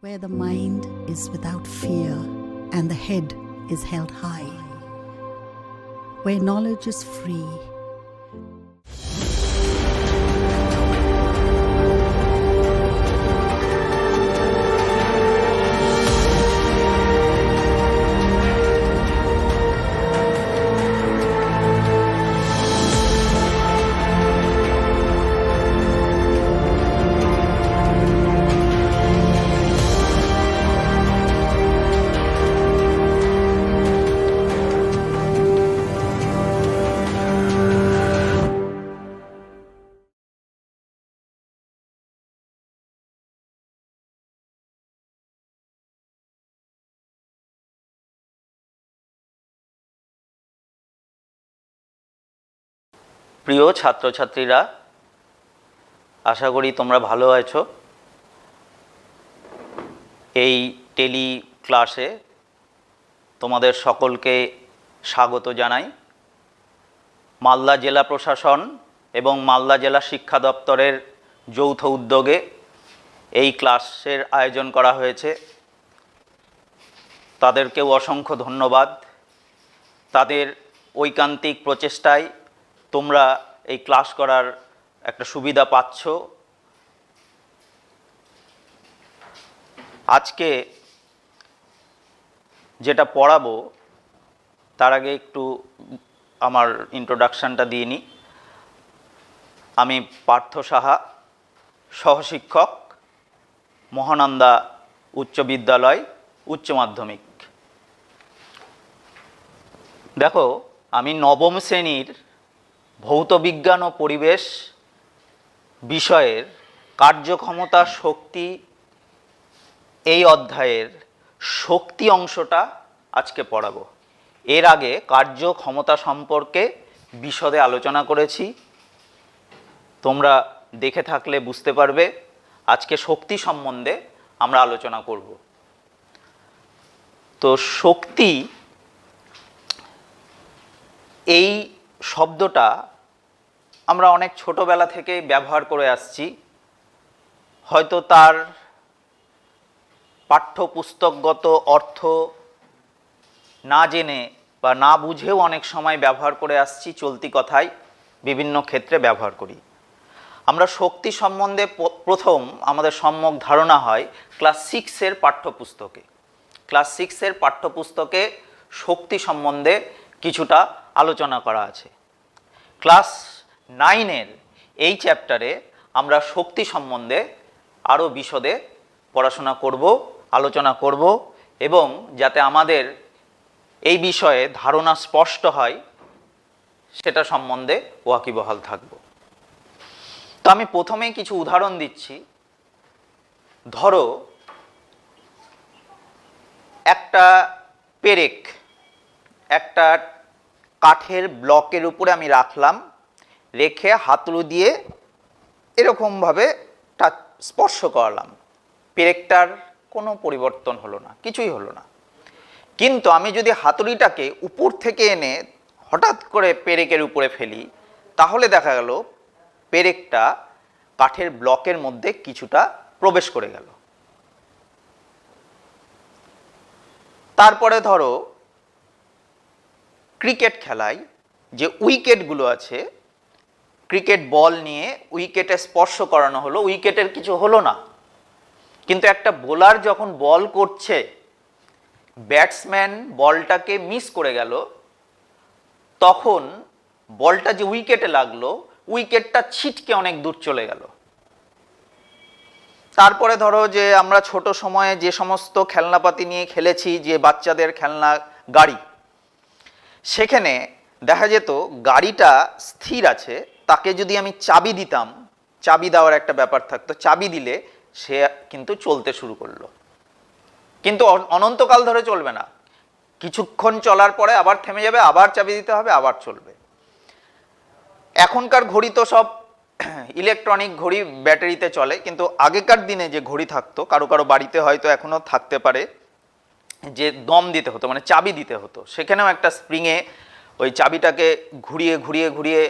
where the mind is without fear and the head is held high, where knowledge is free. প্রিয় ছাত্রছাত্রীরা, আশা করি তোমরা ভালো আছো। এই টেলি ক্লাসে তোমাদের সকলকে স্বাগত জানাই। মালদা জেলা প্রশাসন এবং মালদা জেলা শিক্ষা দপ্তরের যৌথ উদ্যোগে এই ক্লাসের আয়োজন করা হয়েছে। তাদেরকেও অসংখ্য ধন্যবাদ। তাদের ঐকান্তিক প্রচেষ্টায় তোমরা এই ক্লাস করার একটা সুবিধা পাচ্ছ। আজকে যেটা পড়াবো তার আগে একটু আমার ইন্ট্রোডাকশানটা দিয়ে নিই। আমি পার্থ সাহা, সহশিক্ষক, মহানন্দা উচ্চ বিদ্যালয় উচ্চ মাধ্যমিক। দেখো, আমি নবম শ্রেণীর ভৌত বিজ্ঞান ও পরিবেশ বিষয়ের কার্যক্ষমতা শক্তি এই অধ্যায়ের শক্তি অংশটা আজকে পড়াবো। এর আগে কার্যক্ষমতা সম্পর্কে বিশদে আলোচনা করেছি, তোমরা দেখে থাকলে বুঝতে পারবে। আজকে শক্তি সম্বন্ধে আমরা আলোচনা করব। তো শক্তি এই শব্দটা আমরা অনেক ছোটবেলা থেকে ব্যবহার করে আসছি। হয়তো তার পাঠ্যপুস্তকগত অর্থ না জেনে বা না বুঝেও অনেক সময় ব্যবহার করে আসছি, চলতি কথায় বিভিন্ন ক্ষেত্রে ব্যবহার করি। আমরা শক্তি সম্বন্ধে প্রথম আমাদের সম্যক ধারণা হয় ক্লাস 6-এর পাঠ্যপুস্তকে। ক্লাস 6-এর পাঠ্যপুস্তকে শক্তি সম্বন্ধে কিছুটা আলোচনা করা আছে। ক্লাস 9-এর এই চ্যাপ্টারে আমরা শক্তি সম্বন্ধে আরও বিশদে পড়াশোনা করব, আলোচনা করব, এবং যাতে আমাদের এই বিষয়ে ধারণা স্পষ্ট হয় সেটা সম্বন্ধে ওয়াকিবহাল থাকব। তো আমি প্রথমেই কিছু উদাহরণ দিচ্ছি। ধরো, একটা পেরেক একটা কাঠের ব্লকের উপরে আমি রাখলাম, রেখে হাতড়ু দিয়ে এরকমভাবে স্পর্শ করালাম। পেরেকটার কোনো পরিবর্তন হলো না, কিছুই হলো না। কিন্তু আমি যদি হাতুড়িটাকে উপর থেকে এনে হঠাৎ করে পেরেকের উপরে ফেলি, তাহলে দেখা গেল পেরেকটা কাঠের ব্লকের মধ্যে কিছুটা প্রবেশ করে গেল। তারপরে ধরো, ক্রিকেট খেলায় যে উইকেটগুলো আছে, ক্রিকেট বল নিয়ে উইকেটে স্পর্শ করানো হলো, উইকেটের কিছু হলো না। কিন্তু একটা বোলার যখন বল করছে, ব্যাটসম্যান বলটাকে মিস করে গেল, তখন বলটা যে উইকেটে লাগলো, উইকেটটা ছিটকে অনেক দূর চলে গেল। তারপরে ধরো যে আমরা ছোট সময়ে যে সমস্ত খেলনাপাতি নিয়ে খেলেছি, যে বাচ্চাদের খেলনা গাড়ি, সেখানে দেখা যেত গাড়িটা স্থির আছে, তাকে যদি আমি চাবি দিতাম, চাবি দেওয়ার একটা ব্যাপার থাকতো, চাবি দিলে সে কিন্তু চলতে শুরু করলো। কিন্তু অনন্তকাল ধরে চলবে না, কিছুক্ষণ চলার পরে আবার থেমে যাবে, আবার চাবি দিতে হবে, আবার চলবে। এখনকার ঘড়ি তো সব ইলেকট্রনিক ঘড়ি, ব্যাটারিতে চলে। কিন্তু আগেকার দিনে যে ঘড়ি থাকতো, কারো কারো বাড়িতে হয়তো এখনও থাকতে পারে, যে দম দিতে হতো, মানে চাবি দিতে হতো, সেখানেও একটা স্প্রিংয়ে ওই চাবিটাকে ঘুরিয়ে ঘুরিয়ে ঘুরিয়ে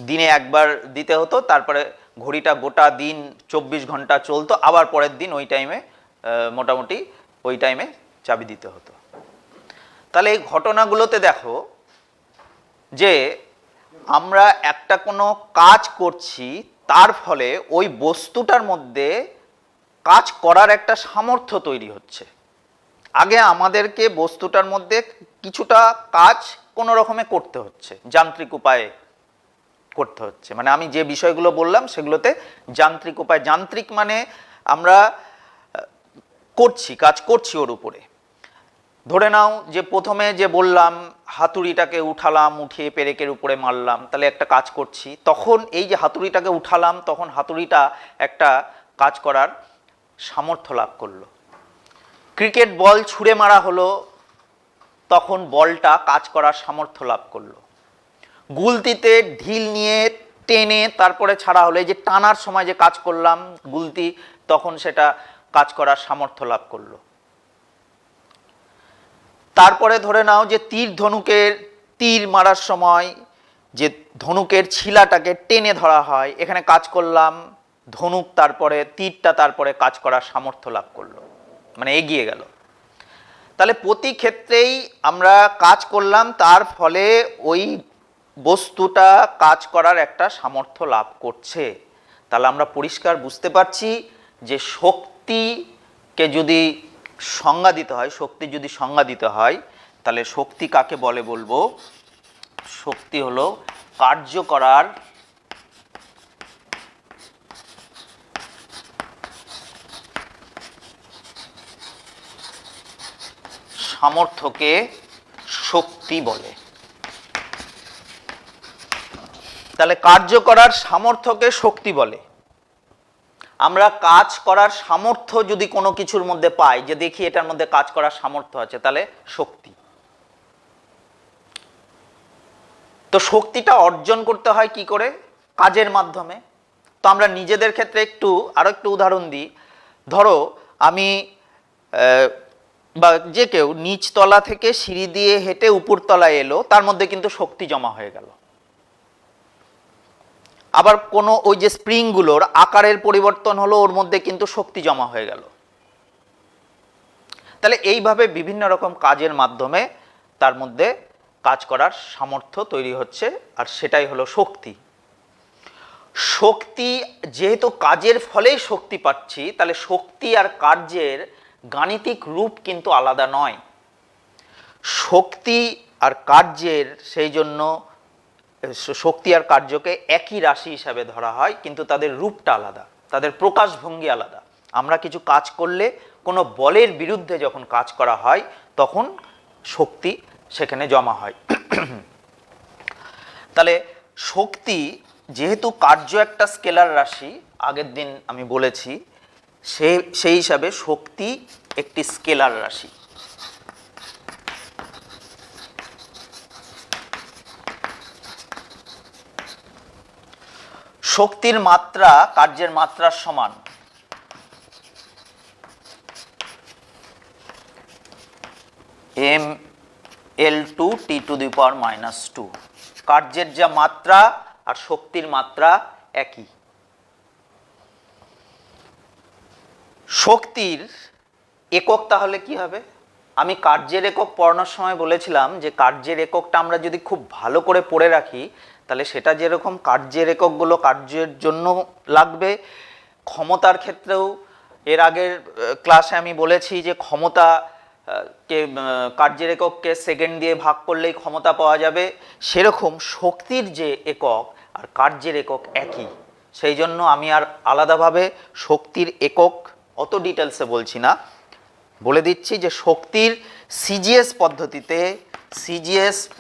দিনে একবার দিতে হতো। তারপরে ঘড়িটা গোটা দিন 24 ঘন্টা চলতো, আবার পরের দিন ওই টাইমে মোটামুটি ওই টাইমে চাবি দিতে হতো। তাহলে এই ঘটনাগুলোতে দেখো যে আমরা একটা কোনো কাজ করছি, তার ফলে ওই বস্তুটার মধ্যে কাজ করার একটা সামর্থ্য তৈরি হচ্ছে। আগে আমাদেরকে বস্তুটার মধ্যে কিছুটা কাজ কোনো রকমে করতে হচ্ছে, যান্ত্রিক উপায়ে করতে হচ্ছে। মানে আমি যে বিষয়গুলো বললাম সেগুলোতে যান্ত্রিক উপায়, যান্ত্রিক মানে আমরা কাজ করছি ওর উপরে। ধরে নাও যে প্রথমে যে বললাম হাতুড়িটাকে উঠালাম, উঠিয়ে পেরেকের উপরে মারলাম, তাহলে একটা কাজ করছি। তখন এই যে হাতুড়িটাকে উঠালাম, তখন হাতুড়িটা একটা কাজ করার সামর্থ্য লাভ করলো। ক্রিকেট বল ছুঁড়ে মারা হলো, তখন বলটা কাজ করার সামর্থ্য লাভ করলো। গুলতিতে ঢিল নিয়ে টেনে তারপরে ছাড়া হলো, এই যে টানার সময় যে কাজ করলাম গুলতি, তখন সেটা কাজ করার সামর্থ্য লাভ করলো। তারপরে ধরে নাও যে তীর মারার সময় যে ধনুকের ছিলাটাকে টেনে ধরা হয়, এখানে কাজ করলাম, ধনুক তারপরে তীরটা তারপরে কাজ করার সামর্থ্য লাভ করলো, মানে এগিয়ে গেল। তাহলে প্রতি ক্ষেত্রেই আমরা কাজ করলাম, তার ফলে ওই বস্তুটা কাজ করার একটা সামর্থ্য লাভ করছে। তাহলে আমরা পরিষ্কার বুঝতে পারছি যে শক্তিকে যদি সংজ্ঞা দিতে হয়, শক্তি যদি সংজ্ঞা দিতে হয়, তাহলে শক্তি কাকে বলে বলবো? শক্তি হলো কার্য করার সামর্থ্যকে শক্তি বলে। তাহলে কার্য করার সামর্থ্যকে শক্তি বলে। আমরা কাজ করার সামর্থ্য যদি কোনো কিছুর মধ্যে পাই, যে দেখি এটার মধ্যে কাজ করার সামর্থ্য আছে, তাহলে শক্তি। তো শক্তিটা অর্জন করতে হয় কি করে? কাজের মাধ্যমে। তো আমরা নিজেদের ক্ষেত্রে আরো একটু উদাহরণ দিই। ধরো আমি বা যে কেউ নিচতলা থেকে সিঁড়ি দিয়ে হেঁটে উপরতলায় এলো, তার মধ্যে কিন্তু শক্তি জমা হয়ে গেল। আবার কোনো ওই যে স্প্রিংগুলোর আকারের পরিবর্তন হলো, ওর মধ্যে কিন্তু শক্তি জমা হয়ে গেল। তাহলে এইভাবে বিভিন্ন রকম কাজের মাধ্যমে তার মধ্যে কাজ করার সামর্থ্য তৈরি হচ্ছে, আর সেটাই হলো শক্তি। শক্তি যেহেতু কাজের ফলেই শক্তি পাচ্ছি, তাহলে শক্তি আর কার্যের গাণিতিক রূপ কিন্তু আলাদা নয়। শক্তি আর কার্যের, সেই জন্য শক্তি আর কার্যকে একই রাশি হিসাবে ধরা হয়, কিন্তু তাদের রূপটা আলাদা, তাদের প্রকাশভঙ্গি আলাদা। আমরা কিছু কাজ করলে, কোনো বলের বিরুদ্ধে যখন কাজ করা হয়, তখন শক্তি সেখানে জমা হয়। তাহলে শক্তি যেহেতু কার্য একটা স্কেলার রাশি, আগের দিন আমি বলেছি, সেই হিসাবে শক্তি একটি স্কেলার রাশি। শক্তির মাত্রা কার্যের মাত্রার সমান। mL2T⁻²। কার্যের যা মাত্রা আর শক্তির মাত্রা একই। শক্তির একক তাহলে কি হবে? আমি কার্যের একক পড়ানোর সময় বলেছিলাম যে কার্যের এককটা আমরা যদি খুব ভালো করে পড়ে রাখি, তাহলে সেটা যেরকম কার্যের এককগুলো কার্যের জন্য লাগবে, ক্ষমতার ক্ষেত্রেও এর আগের ক্লাসে আমি বলেছি যে ক্ষমতাকে কার্যের একককে সেকেন্ড দিয়ে ভাগ করলেই ক্ষমতা পাওয়া যাবে। সেরকম শক্তির যে একক আর কার্যের একক একই। সেই জন্য আমি আর আলাদাভাবে শক্তির একক অত ডিটেলসে বলছি না, বলে দিচ্ছি যে শক্তির সিজিএস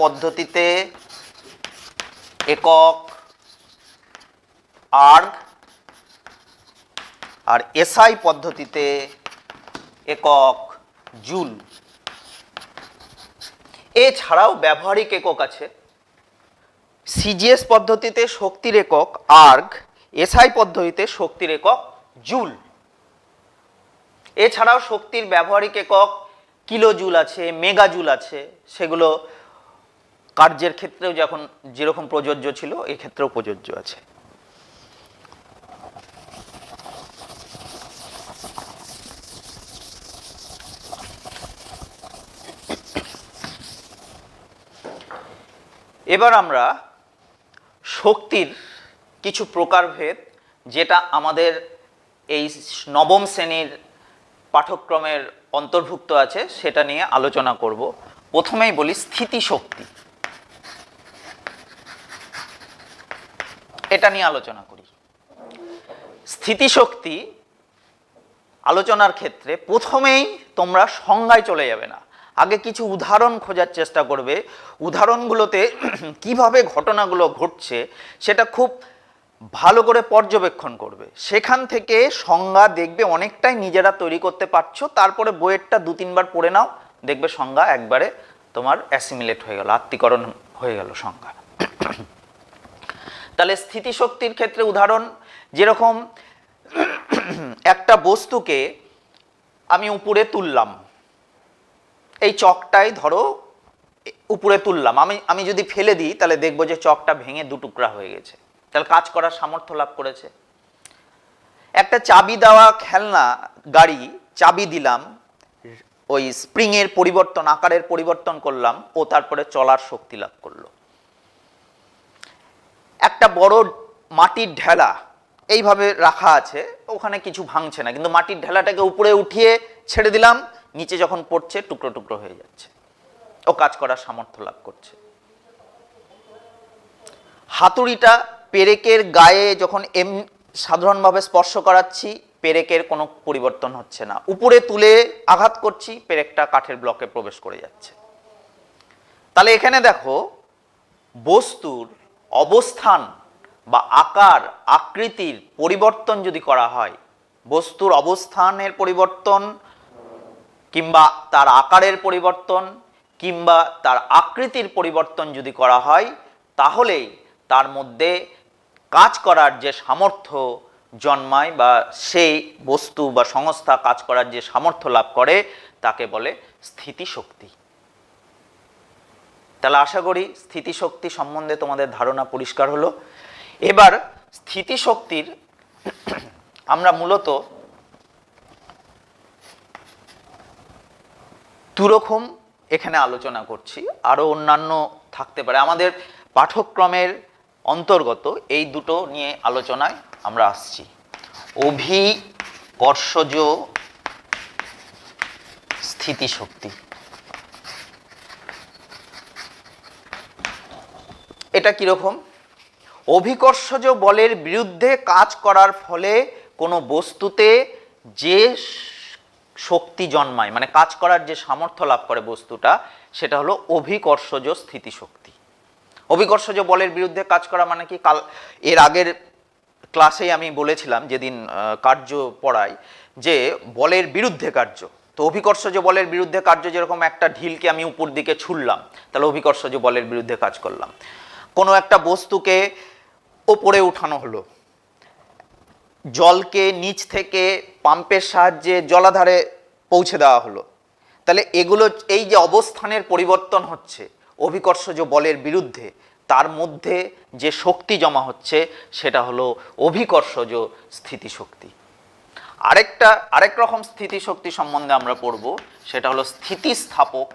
পদ্ধতিতে একক আর্গ, আর এসআই পদ্ধতিতে একক জুল। এছাড়াও ব্যবহারিক একক আছে। সিজিএস পদ্ধতিতে শক্তির একক আর্গ, এসআই পদ্ধতিতে শক্তির একক জুল। এছাড়াও শক্তির ব্যবহারিক একক কিলো জুল আছে, মেগা জুল আছে। সেগুলো কার্যের ক্ষেত্রেও যখন যেরকম প্রযোজ্য ছিল, এই ক্ষেত্রেও প্রযোজ্য আছে। এবার আমরা শক্তির কিছু প্রকারভেদ, যেটা আমাদের এই নবম শ্রেণীর পাঠ্যক্রমের অন্তর্ভুক্ত আছে, সেটা নিয়ে আলোচনা করব। প্রথমেই বলি স্থিতিশক্তি, এটা নিয়ে আলোচনা করি। স্থিতিশক্তি আলোচনার ক্ষেত্রে প্রথমেই তোমরা সংজ্ঞায় চলে যাবে না, আগে কিছু উদাহরণ খোঁজার চেষ্টা করবে। উদাহরণগুলোতে কিভাবে ঘটনাগুলো ঘটছে সেটা খুব ভালো করে পর্যবেক্ষণ করবে। সেখান থেকে সংজ্ঞা দেখবে অনেকটাই নিজেরা তৈরি করতে পারছো। তারপরে বইয়েরটা 2-3 বার পড়ে নাও, দেখবে সংজ্ঞা একবারে তোমার অ্যাসিমিলেট হয়ে গেল, আত্মীকরণ হয়ে গেল সংজ্ঞা। তাহলে স্থিতিশক্তির ক্ষেত্রে উদাহরণ, যেরকম একটা বস্তুকে আমি উপরে তুললাম, এই চকটাই ধরো উপরে তুললাম, আমি যদি ফেলে দিই তাহলে দেখবো যে চকটা ভেঙে 2 টুকরা হয়ে গেছে, তাহলে কাজ করার সামর্থ্য লাভ করেছে। একটা চাবি দেওয়া খেলনা গাড়ি, চাবি দিলাম, ওই স্প্রিং এর পরিবর্তন, আকারের পরিবর্তন করলাম, ও তারপরে চলার শক্তি লাভ করলো। একটা বড় মাটির ঢেলা এইভাবে রাখা আছে, ওখানে কিছু ভাঙছে না, কিন্তু মাটির ঢেলাটাকে উপরে উঠিয়ে ছেড়ে দিলাম, নিচে যখন পড়ছে টুকরো টুকরো হয়ে যাচ্ছে, ও কাজ করার সামর্থ্য লাভ করছে। হাতুড়িটা পেরেকের গায়ে যখন সাধারণভাবে স্পর্শ করাচ্ছি, পেরেকের কোনো পরিবর্তন হচ্ছে না, উপরে তুলে আঘাত করছি, পেরেকটা কাঠের ব্লকে প্রবেশ করে যাচ্ছে। তাহলে এখানে দেখো, বস্তুর অবস্থান বা আকার আকৃতির পরিবর্তন যদি করা হয়, বস্তুর অবস্থানের পরিবর্তন কিংবা তার আকারের পরিবর্তন কিংবা তার আকৃতির পরিবর্তন যদি করা হয়, তাহলেই তার মধ্যে কাজ করার যে সামর্থ্য জন্মায় বা সেই বস্তু বা সংস্থা কাজ করার যে সামর্থ্য লাভ করে, তাকে বলে স্থিতিশক্তি। তাহলে আশা করি স্থিতিশক্তি সম্বন্ধে তোমাদের ধারণা পরিষ্কার হলো। এবার স্থিতিশক্তির আমরা মূলত দুরকম এখানে আলোচনা করছি, আরো অন্যান্য থাকতে পারে। আমাদের পাঠ্যক্রমের অন্তর্গত এই দুটো নিয়ে আলোচনায় আমরা আসছি। অভিকর্ষজ স্থিতিশক্তি, এটা কিরকম? অভিকর্ষজ বলের বিরুদ্ধে কাজ করার ফলে কোনো বস্তুতে যে শক্তি জন্মায়, মানে কাজ করার যে সামর্থ্য লাভ করে বস্তুটা, সেটা হলো অভিকর্ষজ স্থিতিশক্তি। অভিকর্ষজ বলের বিরুদ্ধে কাজ করা মানে কি? এর আগের ক্লাসেই আমি বলেছিলাম, যেদিন কার্য পড়াই, যে বলের বিরুদ্ধে কার্য। তো অভিকর্ষজ বলের বিরুদ্ধে কার্য, যেরকম একটা ঢিলকে আমি উপর দিকে ছুড়লাম, তাহলে অভিকর্ষজ বলের বিরুদ্ধে কাজ করলাম। কোনো একটা বস্তুকে ওপরে উঠানো হলো, জলকে নিচ থেকে পাম্পের সাহায্যে জলাধারে পৌঁছে দেওয়া হলো, তাহলে এগুলো, এই যে অবস্থানের পরিবর্তন হচ্ছে অভিকর্ষজ বলের বিরুদ্ধে, তার মধ্যে যে শক্তি জমা হচ্ছে সেটা হলো অভিকর্ষজ স্থিতিশক্তি। আরেক রকম স্থিতিশক্তি সম্বন্ধে আমরা পড়ব, সেটা হলো স্থিতিস্থাপক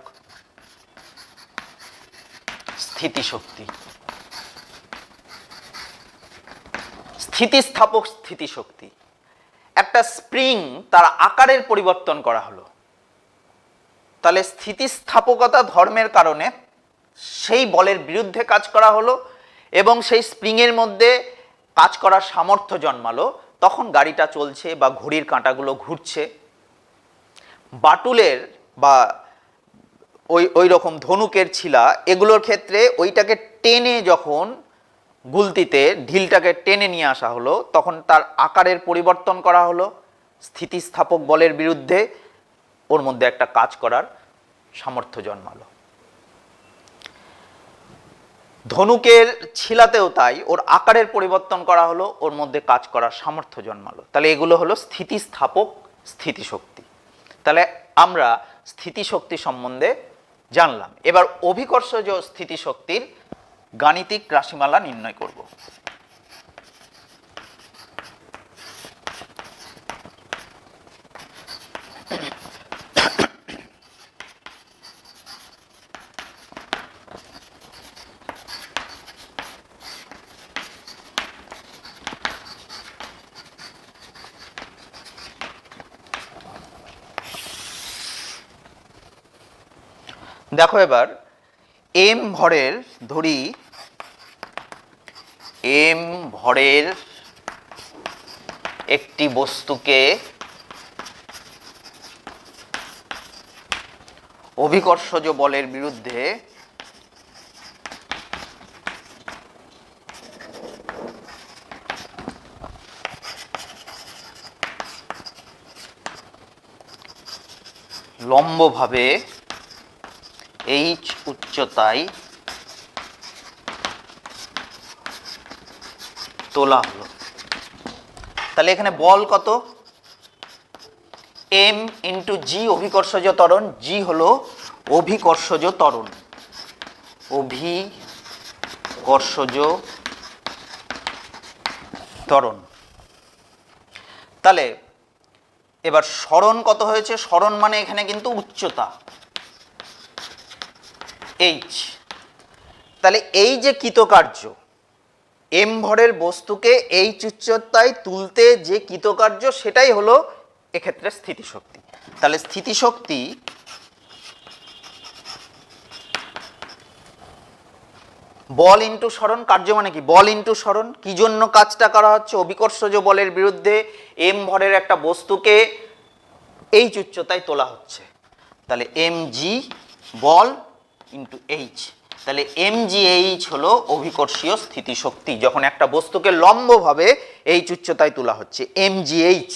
স্থিতিশক্তি। স্থিতিস্থাপক স্থিতিশক্তি, একটা স্প্রিং তার আকারের পরিবর্তন করা হলো, তাহলে স্থিতিস্থাপকতা ধর্মের কারণে সেই বলের বিরুদ্ধে কাজ করা হলো এবং সেই স্প্রিংয়ের মধ্যে কাজ করার সামর্থ্য জন্মালো, তখন গাড়িটা চলছে বা ঘড়ির কাঁটাগুলো ঘুরছে। বাটুলের বা ওই রকম ধনুকের ছিলা, এগুলোর ক্ষেত্রে ওইটাকে টেনে, যখন গুলতিতে ঢিলটাকে টেনে নিয়ে আসা হলো, তখন তার আকারের পরিবর্তন করা হলো, স্থিতিস্থাপক বলের বিরুদ্ধে ওর মধ্যে একটা কাজ করার সামর্থ্য জন্মালো। ধনুকের ছিলাতেও তাই, ওর আকারের পরিবর্তন করা হলো, ওর মধ্যে কাজ করার সামর্থ্য জন্মালো। তাহলে এগুলো হলো স্থিতিস্থাপক স্থিতিশক্তি। তাহলে আমরা স্থিতিশক্তি সম্বন্ধে জানলাম। এবার অভিকর্ষজ স্থিতিশক্তির গাণিতিক রাশিমালা নির্ণয় করব। দেখো এবার এম ভরের, ধরি এম ভরের একটি বস্তুকে অভিকর্ষজ বলের বিরুদ্ধে লম্বভাবে এইচ উচ্চতায় তোলা হলো। তাহলে এখানে বল কত? এম ইন্টু জি অভিকর্ষজ ত্বরণ, জি হলো অভিকর্ষজ ত্বরণ, অভিকর্ষজ ত্বরণ। তাহলে এবার সরণ কত হয়েছে? সরণ মানে এখানে কিন্তু উচ্চতা এইচ। তাহলে এই যে কৃতকার্য, এম ভরের বস্তুকে এইচ উচ্চতায় তুলতে যে কৃতকার্য, সেটাই হলো এক্ষেত্রে স্থিতিশক্তি। তাহলে স্থিতিশক্তি বল ইন্টু সরণ, কার্য মানে কি? বল ইন্টু সরণ। কি জন্য কাজটা করা হচ্ছে? অভিকর্ষজ বলের বিরুদ্ধে এম ভরের একটা বস্তুকে এইচ উচ্চতায় তোলা হচ্ছে। তাহলে এম জি বল ইন্টু এইচ। তাহলে এম জি এইচ হলো অভিকর্ষীয় স্থিতিশক্তি, যখন একটা বস্তুকে লম্বভাবে এইচ উচ্চতায় তোলা হচ্ছে। এম জি এইচ,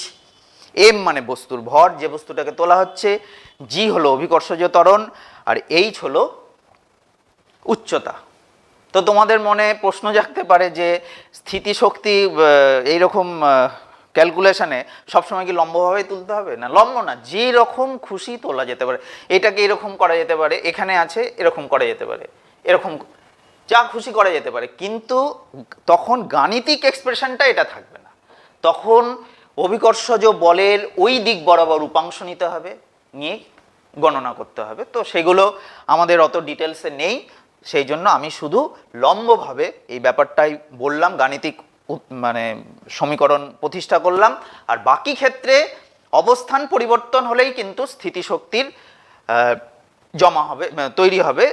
এম মানে বস্তুর ভর, যে বস্তুটাকে তোলা হচ্ছে, জি হলো অভিকর্ষজ ত্বরণ, আর এইচ হলো উচ্চতা। তো তোমাদের মনে প্রশ্ন জাগতে পারে যে স্থিতিশক্তি এইরকম ক্যালকুলেশনে সবসময় কি লম্বভাবে তুলতে হবে? না, লম্ব না, যে রকম খুশি তোলা যেতে পারে। এটাকে এরকম করা যেতে পারে, এখানে আছে এরকম করা যেতে পারে, এরকম যা খুশি করা যেতে পারে, কিন্তু তখন গাণিতিক এক্সপ্রেশনটা এটা থাকবে না। তখন অভিকর্ষজ বলের ওই দিক বরাবর উপাংশ নিতে হবে, নিয়ে গণনা করতে হবে। তো সেগুলো আমাদের অত ডিটেলসে নেই, সেই জন্য আমি শুধু লম্বভাবে এই ব্যাপারটাই বললাম, গাণিতিক মানে সমীকরণ প্রতিষ্ঠা করলাম। আর বাকি ক্ষেত্রে অবস্থান পরিবর্তন হলেই কিন্তু স্থিতিশক্তির জমা হবে, তৈরি হবে,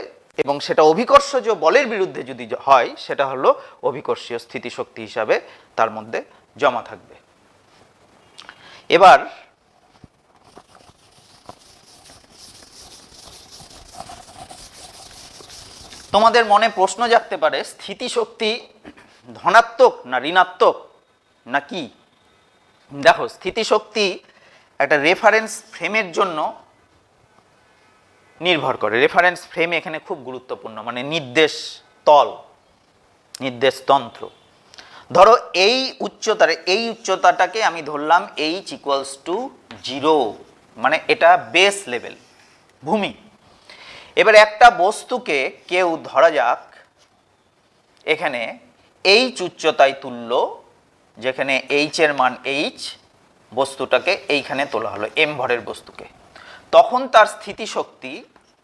এবং সেটা অভিকর্ষজ বলের বিরুদ্ধে যদি হয়, সেটা হলো অভিকর্ষীয় স্থিতিশক্তি হিসাবে তার মধ্যে জমা থাকবে। এবার তোমাদের মনে প্রশ্ন জাগতে পারে, স্থিতিশক্তি ধনাত্মক না ঋণাত্মক না কি? দেখো, স্থিতিশক্তি একটা রেফারেন্স ফ্রেমের জন্য নির্ভর করে। রেফারেন্স ফ্রেম এখানে খুব গুরুত্বপূর্ণ, মানে নির্দেশ তল, নির্দেশ তন্ত্র। ধরো এই উচ্চতাটাকে আমি ধরলাম এইচ ইকুয়ালস টু 0, মানে এটা বেস লেভেল, ভূমি। এবার একটা বস্তুকে কেউ ধরা যাক এখানে এইচ উচ্চতায় তুলল, যেখানে এইচ এর মান এইচ, বস্তুটাকে এইখানে তোলা হলো এম ভরের বস্তুকে। তখন তার স্থিতিশক্তি,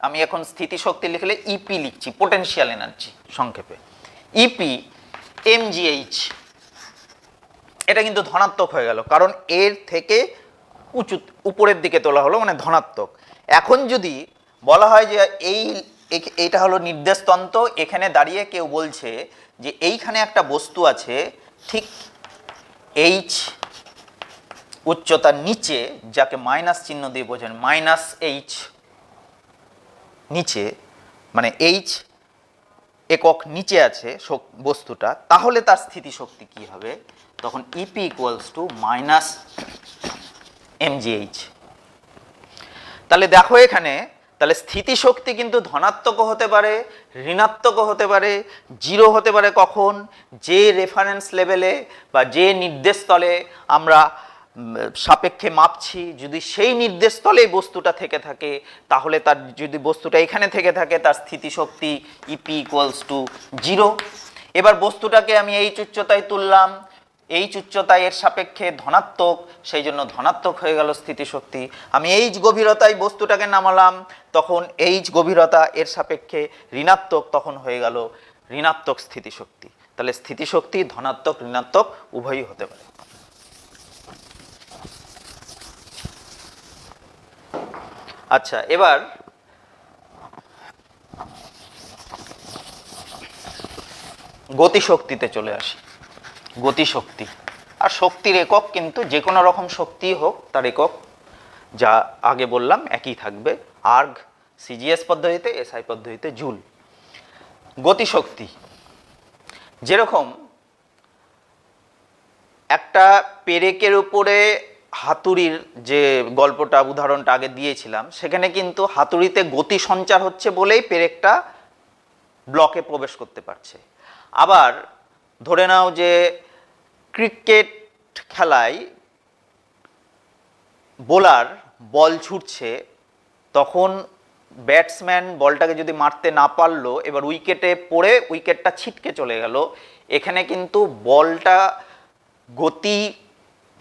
আমি এখন স্থিতিশক্তি লিখলে ইপি লিখছি, পোটেনশিয়াল এনার্জি সংক্ষেপে, ইপি এমজিএইচ। এটা কিন্তু ধনাত্মক হয়ে গেল, কারণ এর থেকে উপরের দিকে তোলা হলো, মানে ধনাত্মক। এখন যদি বলা হয় যে এইটা হলো নির্দেশতন্ত্র, এখানে দাঁড়িয়ে কেউ বলছে যে এইখানে একটা বস্তু আছে ঠিক এইচ উচ্চতার নিচে, যাকে মাইনাস চিহ্ন দিয়ে বোঝেন, মাইনাস এইচ নিচে, মানে এইচ একক নিচে আছে বস্তুটা, তাহলে তার স্থিতিশক্তি কি হবে? তখন EP equals to minus MGH. তাহলে দেখো এখানে, তাহলে স্থিতিশক্তি কিন্তু ধনাত্মকও হতে পারে, ঋণাত্মকও হতে পারে, 0 হতে পারে কখন? যে রেফারেন্স লেভেলে বা যে নির্দেশ তলে আমরা সাপেক্ষে মাপছি, যদি সেই নির্দেশ তলে বস্তুটা থেকে থাকে, তাহলে তার, যদি বস্তুটা এখানে থেকে থাকে, তার স্থিতিশক্তি ইপি ইকুয়ালস টু 0। এবার বস্তুটাকে আমি এইচ উচ্চতায় তুললাম, এইচ উচ্চতায় এর সাপেক্ষে ধনাত্মক, সেই জন্য ধনাত্মক হয়ে গেল স্থিতিশক্তি। আমি এইচ গভীরতায় বস্তুটাকে নামালাম, তখন এইচ গভীরতা এর সাপেক্ষে ঋণাত্মক, তখন হয়ে গেল ঋণাত্মক স্থিতিশক্তি। তাহলে স্থিতিশক্তি ধনাত্মক ঋণাত্মক উভয়ই হতে পারে। আচ্ছা, এবার গতিশক্তিতে চলে আসি। গতিশক্তি আর শক্তির একক কিন্তু যে কোনো রকম শক্তি হোক তার একক যা আগে বললাম একই থাকবে, আর্গ সিজিএস পদ্ধতিতে, এসআই পদ্ধতিতে জুল। গতিশক্তি যেরকম একটা পেরেকের উপরে হাতুড়ির যে গল্পটা উদাহরণটা আগে দিয়েছিলাম, সেখানে কিন্তু হাতুড়িতে গতি সঞ্চার হচ্ছে বলেই পেরেকটা ব্লকে প্রবেশ করতে পারছে। আবার ধরে নাও যে ক্রিকেট খেলায় বোলার বল ছুটছে, তখন ব্যাটসম্যান বলটাকে যদি মারতে না পারলো, এবার উইকেটে পড়ে উইকেটটা ছিটকে চলে গেল, এখানে কিন্তু বলটা গতি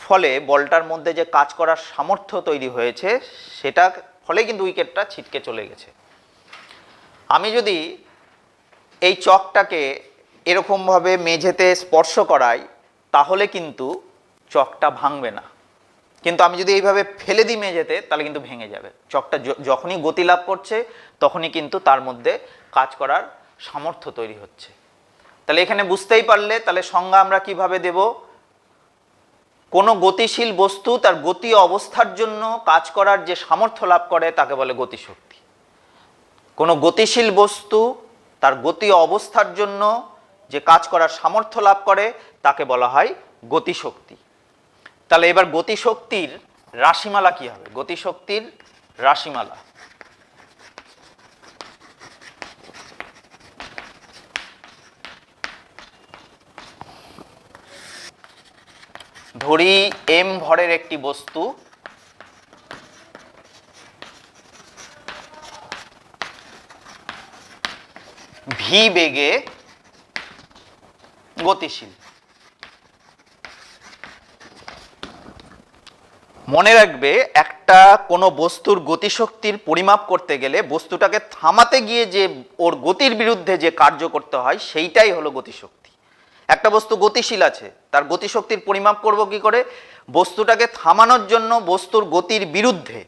ফলে বলটার মধ্যে যে কাজ করার সামর্থ্য তৈরি হয়েছে সেটা ফলে কিন্তু উইকেটটা ছিটকে চলে গেছে। আমি যদি এই চকটাকে এরকমভাবে মেঝেতে স্পর্শ করাই তাহলে কিন্তু চকটা ভাঙবে না, কিন্তু আমি যদি এইভাবে ফেলে দিই মেঝেতে তাহলে কিন্তু ভেঙে যাবে। চকটা যখনই গতি লাভ করছে তখনই কিন্তু তার মধ্যে কাজ করার সামর্থ্য তৈরি হচ্ছে। তাহলে এখানে বুঝতেই পারলে তাহলে সংজ্ঞা আমরা কিভাবে দেব? কোনো গতিশীল বস্তু তার গতি অবস্থার জন্য কাজ করার যে সামর্থ্য লাভ করে তাকে বলে গতিশক্তি। কোনো গতিশীল বস্তু তার গতি অবস্থার জন্য যে কাজ করার সামর্থ্য লাভ করে তাকে বলা হয় গতিশক্তি। তাহলে এবার গতিশক্তির রাশিমালা কি হবে? গতিশক্তির রাশিমালা ধরি এম ভরের একটি বস্তু ভি বেগে গতিশীল। মনে রাখবে, একটা কোনো বস্তুর গতিশক্তির পরিমাপ করতে গেলে বস্তুটাকে থামাতে গিয়ে যে ওর গতির বিরুদ্ধে যে কার্য করতে হয় সেইটাই হলো গতিশক্তি। একটা বস্তু গতিশীল আছে, তার গতিশক্তির পরিমাপ করব কি করে? বস্তুটাকে থামানোর জন্য বস্তুর গতির বিরুদ্ধে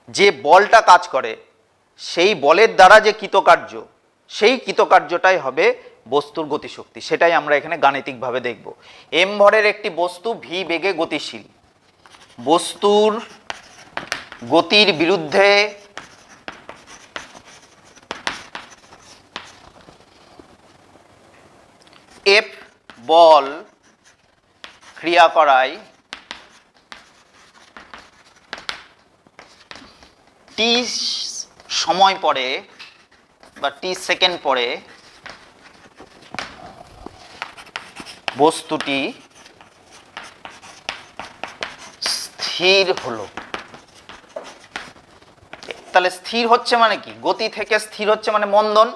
যে বলটা কাজ করে সেই বলের দ্বারা যে কৃতকার্য, সেই কৃতকার্যটাই হবে বস্তুর গতিশক্তি। সেটাই আমরা এখানে গাণিতিকভাবে দেখব। এম ভরের একটি বস্তু ভি বেগে গতিশীল, বস্তুর গতির বিরুদ্ধে এফ বল ক্রিয়া করায় টি সময় পরে বা টি সেকেন্ড পরে বস্তুটি স্থির হলো। তাহলে স্থির হচ্ছে মানে কি? গতি থেকে স্থির হচ্ছে মানে মন্দন।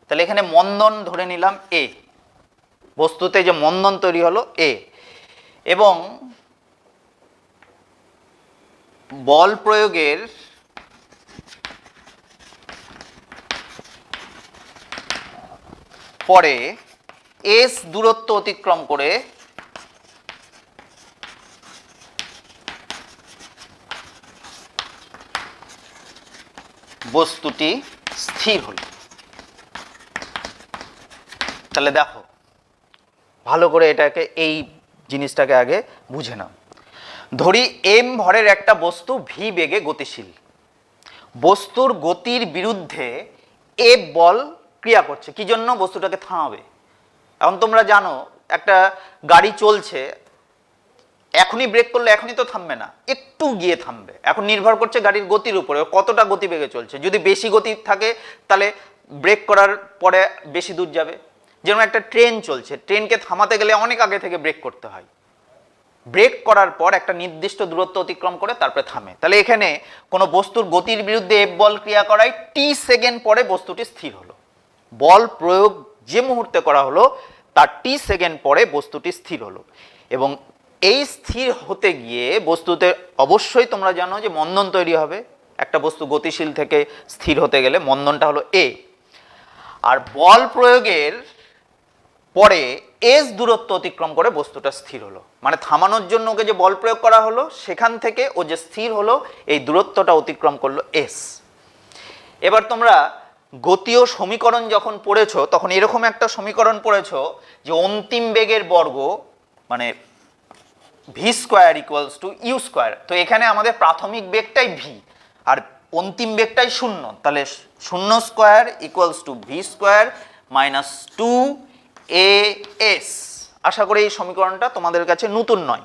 তাহলে এখানে মন্দন ধরে নিলাম এ, বস্তুতে যে মন্দন তৈরি হলো এ, এবং বল প্রয়োগের পরে এস দূরত্ব অতিক্রম করে বস্তুটি স্থির হলো। তাহলে দেখো ভালো করে এটাকে, এই জিনিসটাকে আগে বুঝে নাও। ধরি এম ভরের একটা বস্তু ভি বেগে গতিশীল, বস্তুর গতির বিরুদ্ধে এফ বল ক্রিয়া করছে। কি জন্য? বস্তুটাকে থামাবে। এখন তোমরা জানো একটা গাড়ি চলছে, এখনই ব্রেক করলে এখনই তো থামবে না, একটু গিয়ে থামবে। এখন নির্ভর করছে গাড়ির গতির উপরে, কতটা গতিবেগে চলছে। যদি বেশি গতি থাকে তাহলে ব্রেক করার পরে বেশি দূর যাবে। যেমন একটা ট্রেন চলছে, ট্রেনকে থামাতে গেলে অনেক আগে থেকে ব্রেক করতে হয়, ব্রেক করার পর একটা নির্দিষ্ট দূরত্ব অতিক্রম করে তারপরে থামে। তাহলে এখানে কোনো বস্তুর গতির বিরুদ্ধে এফ বল ক্রিয়া করায় টি সেকেন্ড পরে বস্তুটি স্থির হলো। বল প্রয়োগ যে মুহূর্তে করা হলো তার টি সেকেন্ড পরে বস্তুটি স্থির হলো। এবং এই স্থির হতে গিয়ে বস্তুতে অবশ্যই তোমরা জানো যে মন্দন তৈরি হবে। একটা বস্তু গতিশীল থেকে স্থির হতে গেলে মন্দনটা হলো এ। আর বল প্রয়োগের পরে এস দূরত্ব অতিক্রম করে বস্তুটা স্থির হলো, মানে থামানোর জন্য ওকে যে বল প্রয়োগ করা হলো সেখান থেকে ও যে স্থির হলো এই দূরত্বটা অতিক্রম করলো এস। এবার তোমরা গতীয় সমীকরণ যখন পড়েছো তখন এরকম একটা সমীকরণ পড়েছো যে অন্তিম বেগের বর্গ মানে V square equals to U square. তো এখানে আমাদের প্রাথমিক বেগটাই ভি আর অন্তিম বেগটাই শূন্য, তাহলে শূন্য square equals to v square minus two a s. আশা করি এই সমীকরণটা তোমাদের কাছে নতুন নয়।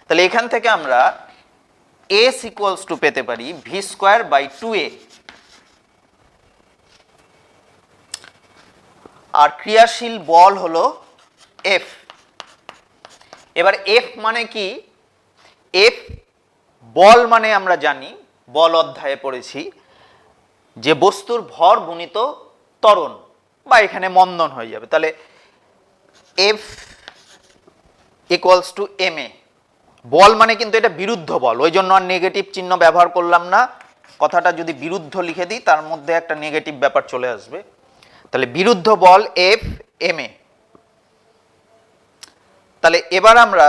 তাহলে এখান থেকে আমরা এস ইকুয়ালস টু পেতে পারি ভি স্কোয়ার বাই টু এ। আর ক্রিয়াশীল বল হলো এফ। এবার এফ মানে কি? এফ বল মানে আমরা জানি, বল অধ্যায়ে পড়েছি যে বস্তুর ভর গুণিত ত্বরণ, বা এখানে মন্দন হয়ে যাবে। তাহলে F equals to M A. বল মানে কিন্তু এটা বিরুদ্ধ বল, ওই জন্য আর নেগেটিভ চিহ্ন ব্যবহার করলাম না। কথাটা যদি বিরুদ্ধ লিখে দিই তার মধ্যে একটা নেগেটিভ ব্যাপার চলে আসবে। তাহলে বিরুদ্ধ বল এফ এম এ। তাহলে এবার আমরা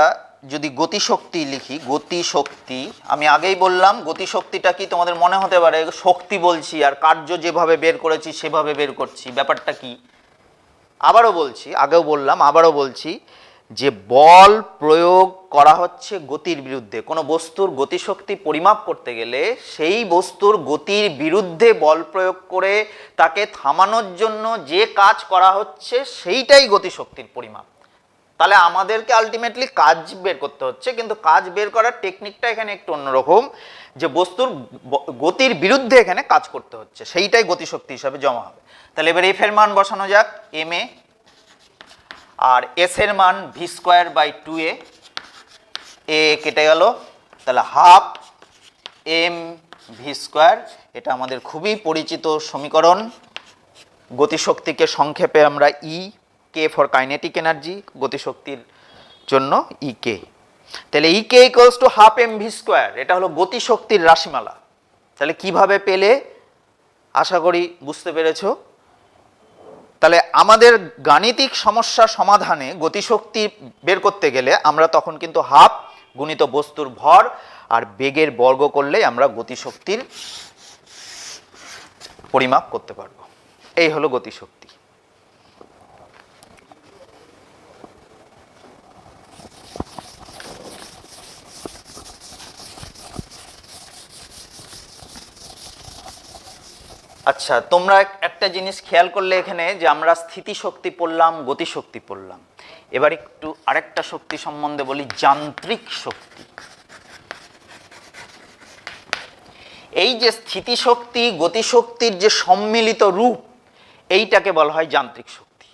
যদি গতিশক্তি লিখি, গতিশক্তি, আমি আগেই বললাম গতিশক্তিটা কি তোমাদের মনে হতে পারে শক্তি বলছি আর কার্য যেভাবে বের করেছি সেভাবে বের করছি, ব্যাপারটা কি? আবারও বলছি, আগেও বললাম আবারও বলছি যে বল প্রয়োগ করা হচ্ছে গতির বিরুদ্ধে। কোনো বস্তুর গতিশক্তি পরিমাপ করতে গেলে সেই বস্তুর গতির বিরুদ্ধে বল প্রয়োগ করে তাকে থামানোর জন্য যে কাজ করা হচ্ছে সেইটাই গতিশক্তির পরিমাপ। তাহলে আমাদেরকে আলটিমেটলি কাজ বের করতে হচ্ছে, কিন্তু কাজ বের করার টেকনিকটা এখানে একটু অন্যরকম, যে বস্তুর গতির বিরুদ্ধে এখানে কাজ করতে হচ্ছে, সেইটাই গতিশক্তি হিসাবে জমা হবে। তাহলে এবার এফ এর মান বসানো যাক এম এ, আর এস এর মান ভি স্কোয়ার বাই টু এ। এ কেটে গেল, তাহলে হাফ এম ভি স্কোয়ার। এটা আমাদের খুবই পরিচিত সমীকরণ। গতিশক্তিকে সংক্ষেপে আমরা E K for kinetic energy, গতিশক্তির জন্য ই কে। তাহলে E K equals to half m V square, এটা হলো গতিশক্তির রাশিমালা। তাহলে কিভাবে পেলে? আশা করি বুঝতে পেরেছো। তাহলে আমাদের গাণিতিক সমস্যা সমাধানে গতিশক্তি বের করতে গেলে আমরা তখন কিন্তু হাফ গুণিত বস্তুর ভর আর বেগের বর্গ করলেই আমরা গতিশক্তির পরিমাপ করতে পারবো। এই হলো গতিশক্তি। আচ্ছা, তোমরা একটা জিনিস খেয়াল করলে এখানে যে আমরা স্থিতিশক্তি পড়লাম, গতিশক্তি পড়লাম। এবার একটু আরেকটা শক্তি সম্বন্ধে বলি, যান্ত্রিক শক্তি। এই যে স্থিতিশক্তি গতিশক্তির যে সম্মিলিত রূপ, এইটাকে বলা হয় যান্ত্রিক শক্তি।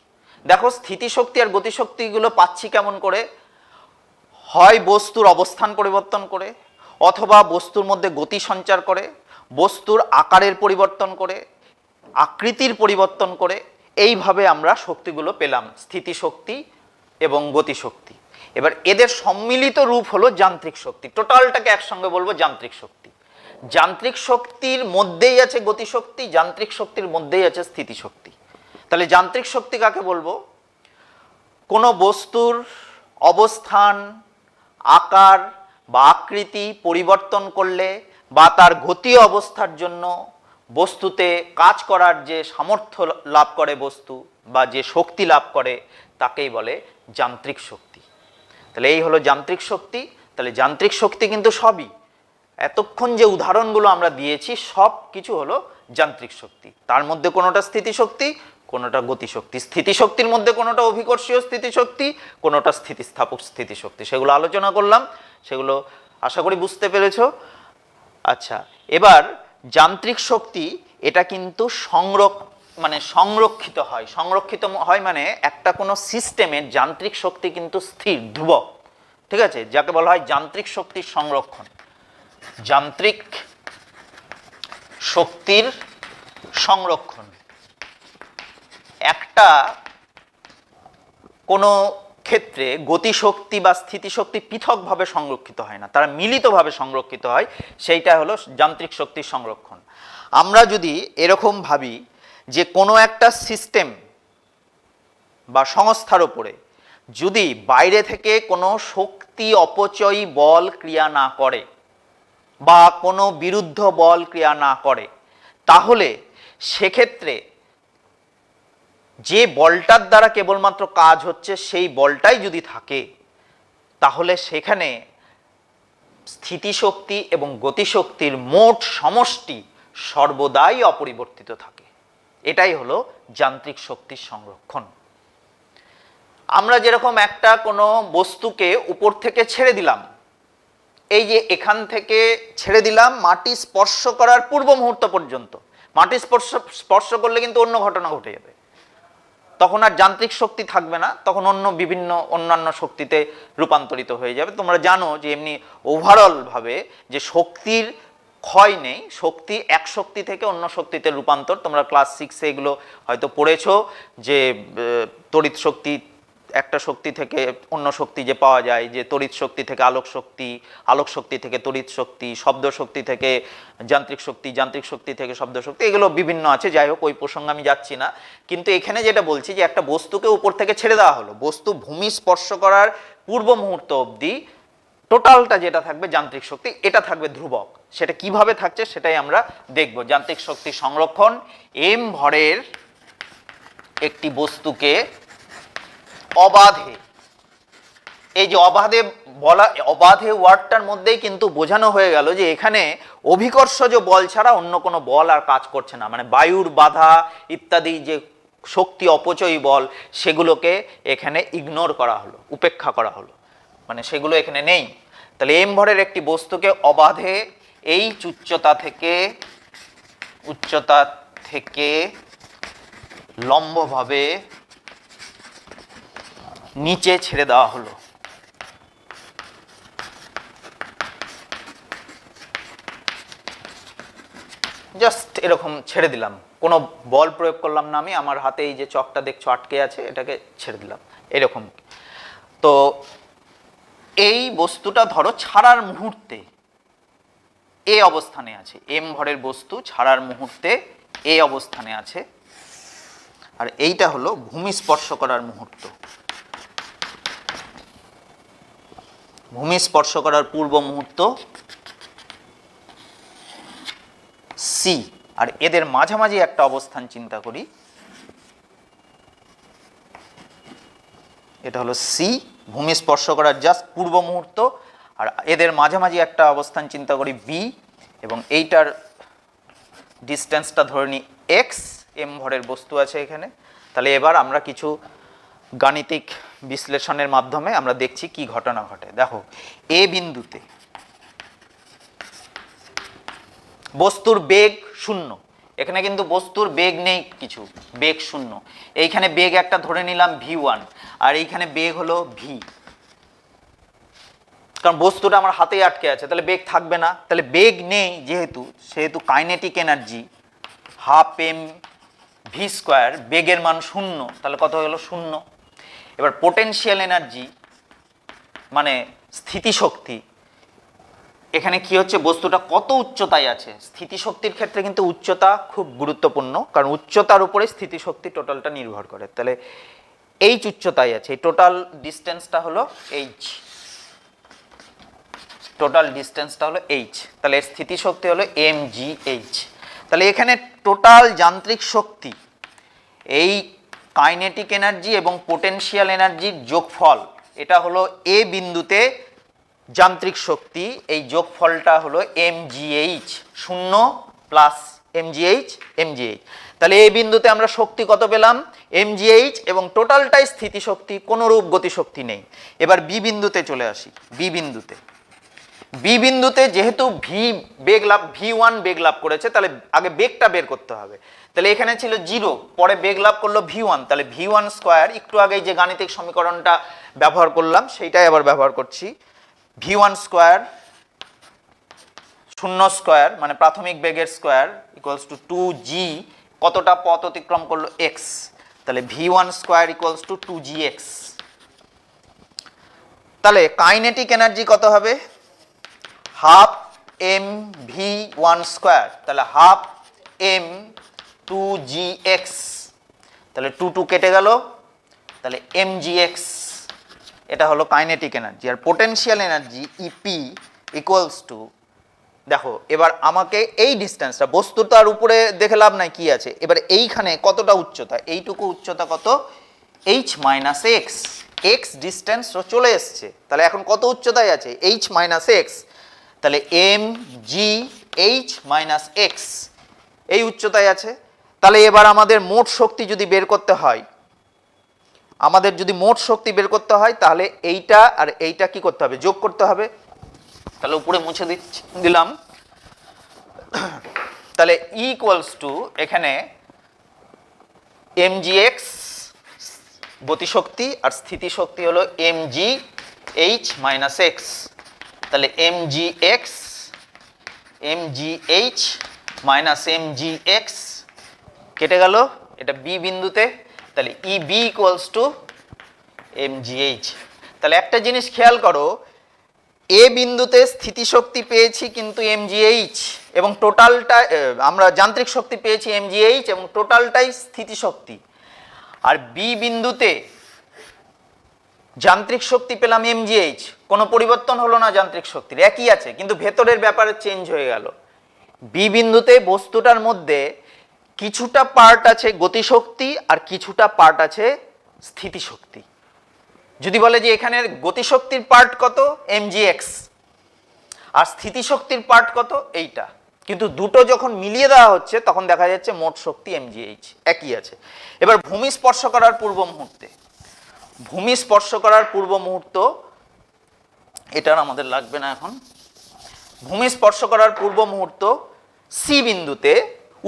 দেখো স্থিতিশক্তি আর গতিশক্তিগুলো পাচ্ছি কেমন করে? হয় বস্তুর অবস্থান পরিবর্তন করে, অথবা বস্তুর মধ্যে গতি সঞ্চার করে, বস্তুর আকারের পরিবর্তন করে, আকৃতির পরিবর্তন করে, এইভাবে আমরা শক্তিগুলো পেলাম, স্থিতিশক্তি এবং গতিশক্তি। এবার এদের সম্মিলিত রূপ হলো যান্ত্রিক শক্তি। টোটালটাকে একসঙ্গে বলবো যান্ত্রিক শক্তি। যান্ত্রিক শক্তির মধ্যেই আছে গতিশক্তি, যান্ত্রিক শক্তির মধ্যেই আছে স্থিতিশক্তি। তাহলে যান্ত্রিক শক্তি কাকে বলবো? কোনো বস্তুর অবস্থান, আকার বা আকৃতি পরিবর্তন করলে বা তার গতি অবস্থার জন্য বস্তুতে কাজ করার যে সামর্থ্য লাভ করে বস্তু বা যে শক্তি লাভ করে তাকেই বলে যান্ত্রিক শক্তি। তাহলে এই হলো যান্ত্রিক শক্তি। তাহলে যান্ত্রিক শক্তি কিন্তু সবই, এতক্ষণ যে উদাহরণগুলো আমরা দিয়েছি সব কিছু হলো যান্ত্রিক শক্তি। তার মধ্যে কোনোটা স্থিতিশক্তি, কোনোটা গতিশক্তি। স্থিতিশক্তির মধ্যে কোনোটা অভিকর্ষীয় স্থিতিশক্তি, কোনোটা স্থিতিস্থাপক স্থিতিশক্তি। সেগুলো আলোচনা করলাম, সেগুলো আশা করি বুঝতে পেরেছো। আচ্ছা, এবার যান্ত্রিক শক্তি এটা কিন্তু সংরক্ষিত হয়। সংরক্ষিত হয় মানে একটা কোনো সিস্টেমের যান্ত্রিক শক্তি কিন্তু স্থির, ধ্রুবক, ঠিক আছে, যাকে বলা হয় যান্ত্রিক শক্তির সংরক্ষণ। যান্ত্রিক শক্তির সংরক্ষণ। একটা কোনো ক্ষেত্রে গতিশক্তি বা স্থিতিশক্তি পৃথকভাবে সংরক্ষিত হয় না, তারা মিলিতভাবে সংরক্ষিত হয়, সেইটা হলো যান্ত্রিক শক্তির সংরক্ষণ। আমরা যদি এরকম ভাবি যে কোনো একটা সিস্টেম বা সংস্থার উপরে যদি বাইরে থেকে কোনো শক্তি অপচয়ী বল ক্রিয়া না করে বা কোনো বিরুদ্ধ বল ক্রিয়া না করে, তাহলে সেক্ষেত্রে যে বলটার দ্বারা কেবলমাত্র কাজ হচ্ছে সেই বলটাই যদি থাকে, তাহলে সেখানে স্থিতিশক্তি এবং গতিশক্তির মোট সমষ্টি সর্বদাই অপরিবর্তিত থাকে। এটাই হলো যান্ত্রিক শক্তির সংরক্ষণ। আমরা যেরকম একটা কোনো বস্তুকে উপর থেকে ছেড়ে দিলাম, এই যে এখান থেকে ছেড়ে দিলাম মাটি স্পর্শ করার পূর্ব মুহূর্ত পর্যন্ত, মাটি স্পর্শ করলে কিন্তু অন্য ঘটনা ঘটে যাবে, তখন আর যান্ত্রিক শক্তি থাকবে না, তখন অন্যান্য শক্তিতে রূপান্তরিত হয়ে যাবে। তোমরা জানো যে এমনি ওভারঅল ভাবে যে শক্তির ক্ষয় নেই, শক্তি এক শক্তি থেকে অন্য শক্তিতে রূপান্তর। তোমরা ক্লাস 6-এ এগুলো হয়তো পড়েছো যে তড়িৎ শক্তি একটা শক্তি থেকে অন্য শক্তি যে পাওয়া যায়, যে তড়িৎ শক্তি থেকে আলোক শক্তি, আলোক শক্তি থেকে তড়িৎ শক্তি, শব্দ শক্তি থেকে যান্ত্রিক শক্তি, যান্ত্রিক শক্তি থেকে শব্দ শক্তি, এগুলো বিভিন্ন আছে। যাই হোক, ওই প্রসঙ্গে আমি যাচ্ছি না। কিন্তু এখানে যেটা বলছি যে একটা বস্তুকে উপর থেকে ছেড়ে দেওয়া হলো, বস্তু ভূমি স্পর্শ করার পূর্ব মুহূর্ত অবধি টোটালটা যেটা থাকবে যান্ত্রিক শক্তি, এটা থাকবে ধ্রুবক। সেটা কিভাবে থাকছে সেটাই আমরা দেখব। যান্ত্রিক শক্তি সংরক্ষণ, m ভরের একটি বস্তুকে অবাধে, এই যে অবাধে বলা, অবাধে ওয়ার্ডটার মধ্যেই কিন্তু বোঝানো হয়ে গেল যে এখানে অভিকর্ষজ বল ছাড়া অন্য কোনো বল আর কাজ করছে না। মানে বায়ুর বাধা ইত্যাদি যে শক্তি অপচয়ী বল, সেগুলোকে এখানে ইগনোর করা হলো, উপেক্ষা করা হলো, মানে সেগুলো এখানে নেই। তাহলে m ভরের একটি বস্তুকে অবাধে এই উচ্চতা থেকে লম্বভাবে নিচে ছেড়ে দেওয়া হলো। জাস্ট এরকম ছেড়ে দিলাম, কোনো বল প্রয়োগ করলাম না, আমি আমার হাতে এই যে চকটা দেখছো আটকে আছে, এটাকে ছেড়ে দিলাম এরকম। তো এই বস্তুটা ধরো ছাড়ার মুহূর্তে এ অবস্থানে আছে, m ভরের বস্তু ছাড়ার মুহূর্তে এ অবস্থানে আছে, আর এইটা হলো ভূমি স্পর্শ করার মুহূর্ত, ভূমি স্পর্শ করার পূর্ব মুহূর্ত c। আর এদের মাঝামাঝি একটা অবস্থান চিন্তা করি, এটা হলো c, ভূমি স্পর্শ করার জাস্ট পূর্ব মুহূর্ত। আর এদের মাঝামাঝি একটা অবস্থান চিন্তা করি b, এবং এইটার ডিস্টেন্সটা ধরে নিই x, m ভরের বস্তু আছে এখানে। তাহলে এবার আমরা কিছু গাণিতিক বিশ্লেষণের মাধ্যমে আমরা দেখছি কি ঘটনা ঘটে। দেখো, এ বিন্দুতে বস্তুর বেগ 0, এখানে কিন্তু বস্তুর বেগ নেই, কিছু বেগ 0। এইখানে বেগ একটা ধরে নিলাম v1, আর এইখানে বেগ হলো v, কারণ বস্তুটা আমার হাতেই আটকে আছে, তাহলে বেগ থাকবে না। তাহলে বেগ নেই সেহেতু kinetic energy half m v square, বেগের মান 0, তাহলে কত হলো 0। এবার পোটেনশিয়াল এনার্জি মানে স্থিতিশক্তি, এখানে কি হচ্ছে, বস্তুটা কত উচ্চতায় আছে। স্থিতিশক্তির ক্ষেত্রে কিন্তু উচ্চতা খুব গুরুত্বপূর্ণ, কারণ উচ্চতার উপরে স্থিতিশক্তি টোটালটা নির্ভর করে। তাহলে h উচ্চতায় আছে, এই টোটাল ডিস্টেন্সটা হলো h, টোটাল ডিস্টেন্সটা হলো h, তাহলে এর স্থিতিশক্তি হলো mgh। তাহলে এখানে টোটাল যান্ত্রিক শক্তি, এই কাইনেটিক এনার্জি এবং পোটেনশিয়াল এনার্জির যোগফল, এটা হলো এ বিন্দুতে যান্ত্রিক শক্তি, এই যোগফলটা হলো mgh, 0 প্লাস mgh। তাহলে এই বিন্দুতে আমরা শক্তি কত পেলাম, mgh, এবং টোটালটাই স্থিতিশক্তি, কোনোরূপ গতিশক্তি নেই। এবার বি বিন্দুতে চলে আসি। বি বিন্দুতে যেহেতু v1 বেগ লাভ করেছে, তাহলে আগে বেগটা বের করতে হবে। তাহলে এখানে ছিল 0, পরে বেগ লাভ করলো v1, তাহলে v1 স্কোয়ার, একটু আগে যে গাণিতিক সমীকরণটা ব্যবহার করলাম সেইটাই আবার ব্যবহার করছি। v1 স্কোয়ার 0 স্কোয়ার মানে প্রাথমিক বেগের স্কোয়ার ইকুয়ালস টু 2g, কতটা পথ অতিক্রম করলো x, তাহলে v1 square equals two 2gx। তাহলে কাইনেটিক এনার্জি কত হবে, হাফ mv1 স্কোয়ার, তাহলে হাফ m 2gx, তাহলে 2 কেটে গেল, তাহলে mgx, এটা হলো কাইনেটিক এনার্জি। আর potential energy ep equals to দেখো এবার আমাকে এই ডিস্টেন্সটা, বস্তু তো আর উপরে দেখে লাভ নাই কি আছে, এবার এইখানে কতটা উচ্চতা, এইটুকু উচ্চতা কত, h minus x, x distance চলে এসছে, তাহলে এখন কত উচ্চতায় আছে, h মাইনাস এক্স, তাহলে M G H minus x এই উচ্চতায় আছে। তাহলে এবার আমাদের মোট শক্তি যদি বের করতে হয়, আমাদের যদি মোট শক্তি বের করতে হয় তাহলে এইটা আর এইটা কি করতে হবে, যোগ করতে হবে। তাহলে উপরে মুছে দিলাম, তাহলে ইকুয়ালস টু এখানে mgx গতিশক্তি আর স্থিতিশক্তি হলো mgh মাইনাস এক্স, তাহলে mgx mgh মাইনাস mgx কেটে গেল, এটা বি বিন্দুতে, তাহলে eb ইকুয়ালস টু mgh। তাহলে একটা জিনিস খেয়াল করো, এ বিন্দুতে স্থিতিশক্তি পেয়েছি কিন্তু mgh এবং টোটালটা, আমরা যান্ত্রিক শক্তি পেয়েছি mgh এবং টোটালটাই স্থিতিশক্তি, আর বি বিন্দুতে যান্ত্রিক শক্তি পেলাম mgh, কোনো পরিবর্তন হলো না যান্ত্রিক শক্তির, একই আছে, কিন্তু ভেতরের ব্যাপারে চেঞ্জ হয়ে গেল। বি বিন্দুতে বস্তুটার মধ্যে কিছুটা পার্ট আছে গতিশক্তি আর কিছুটা পার্ট আছে স্থিতিশক্তি। যদি বলে যে এখানের গতিশক্তির পার্ট কত, mgx, আর স্থিতিশক্তির পার্ট কত, এইটা, কিন্তু দুটো যখন মিলিয়ে দেওয়া হচ্ছে তখন দেখা যাচ্ছে মোট শক্তি mgh একই আছে। এবার ভূমি স্পর্শ করার পূর্ব মুহূর্তে, ভূমি স্পর্শ করার পূর্ব মুহূর্ত, এটার আমাদের লাগবে না এখন। ভূমি স্পর্শ করার পূর্ব মুহূর্ত, সি বিন্দুতে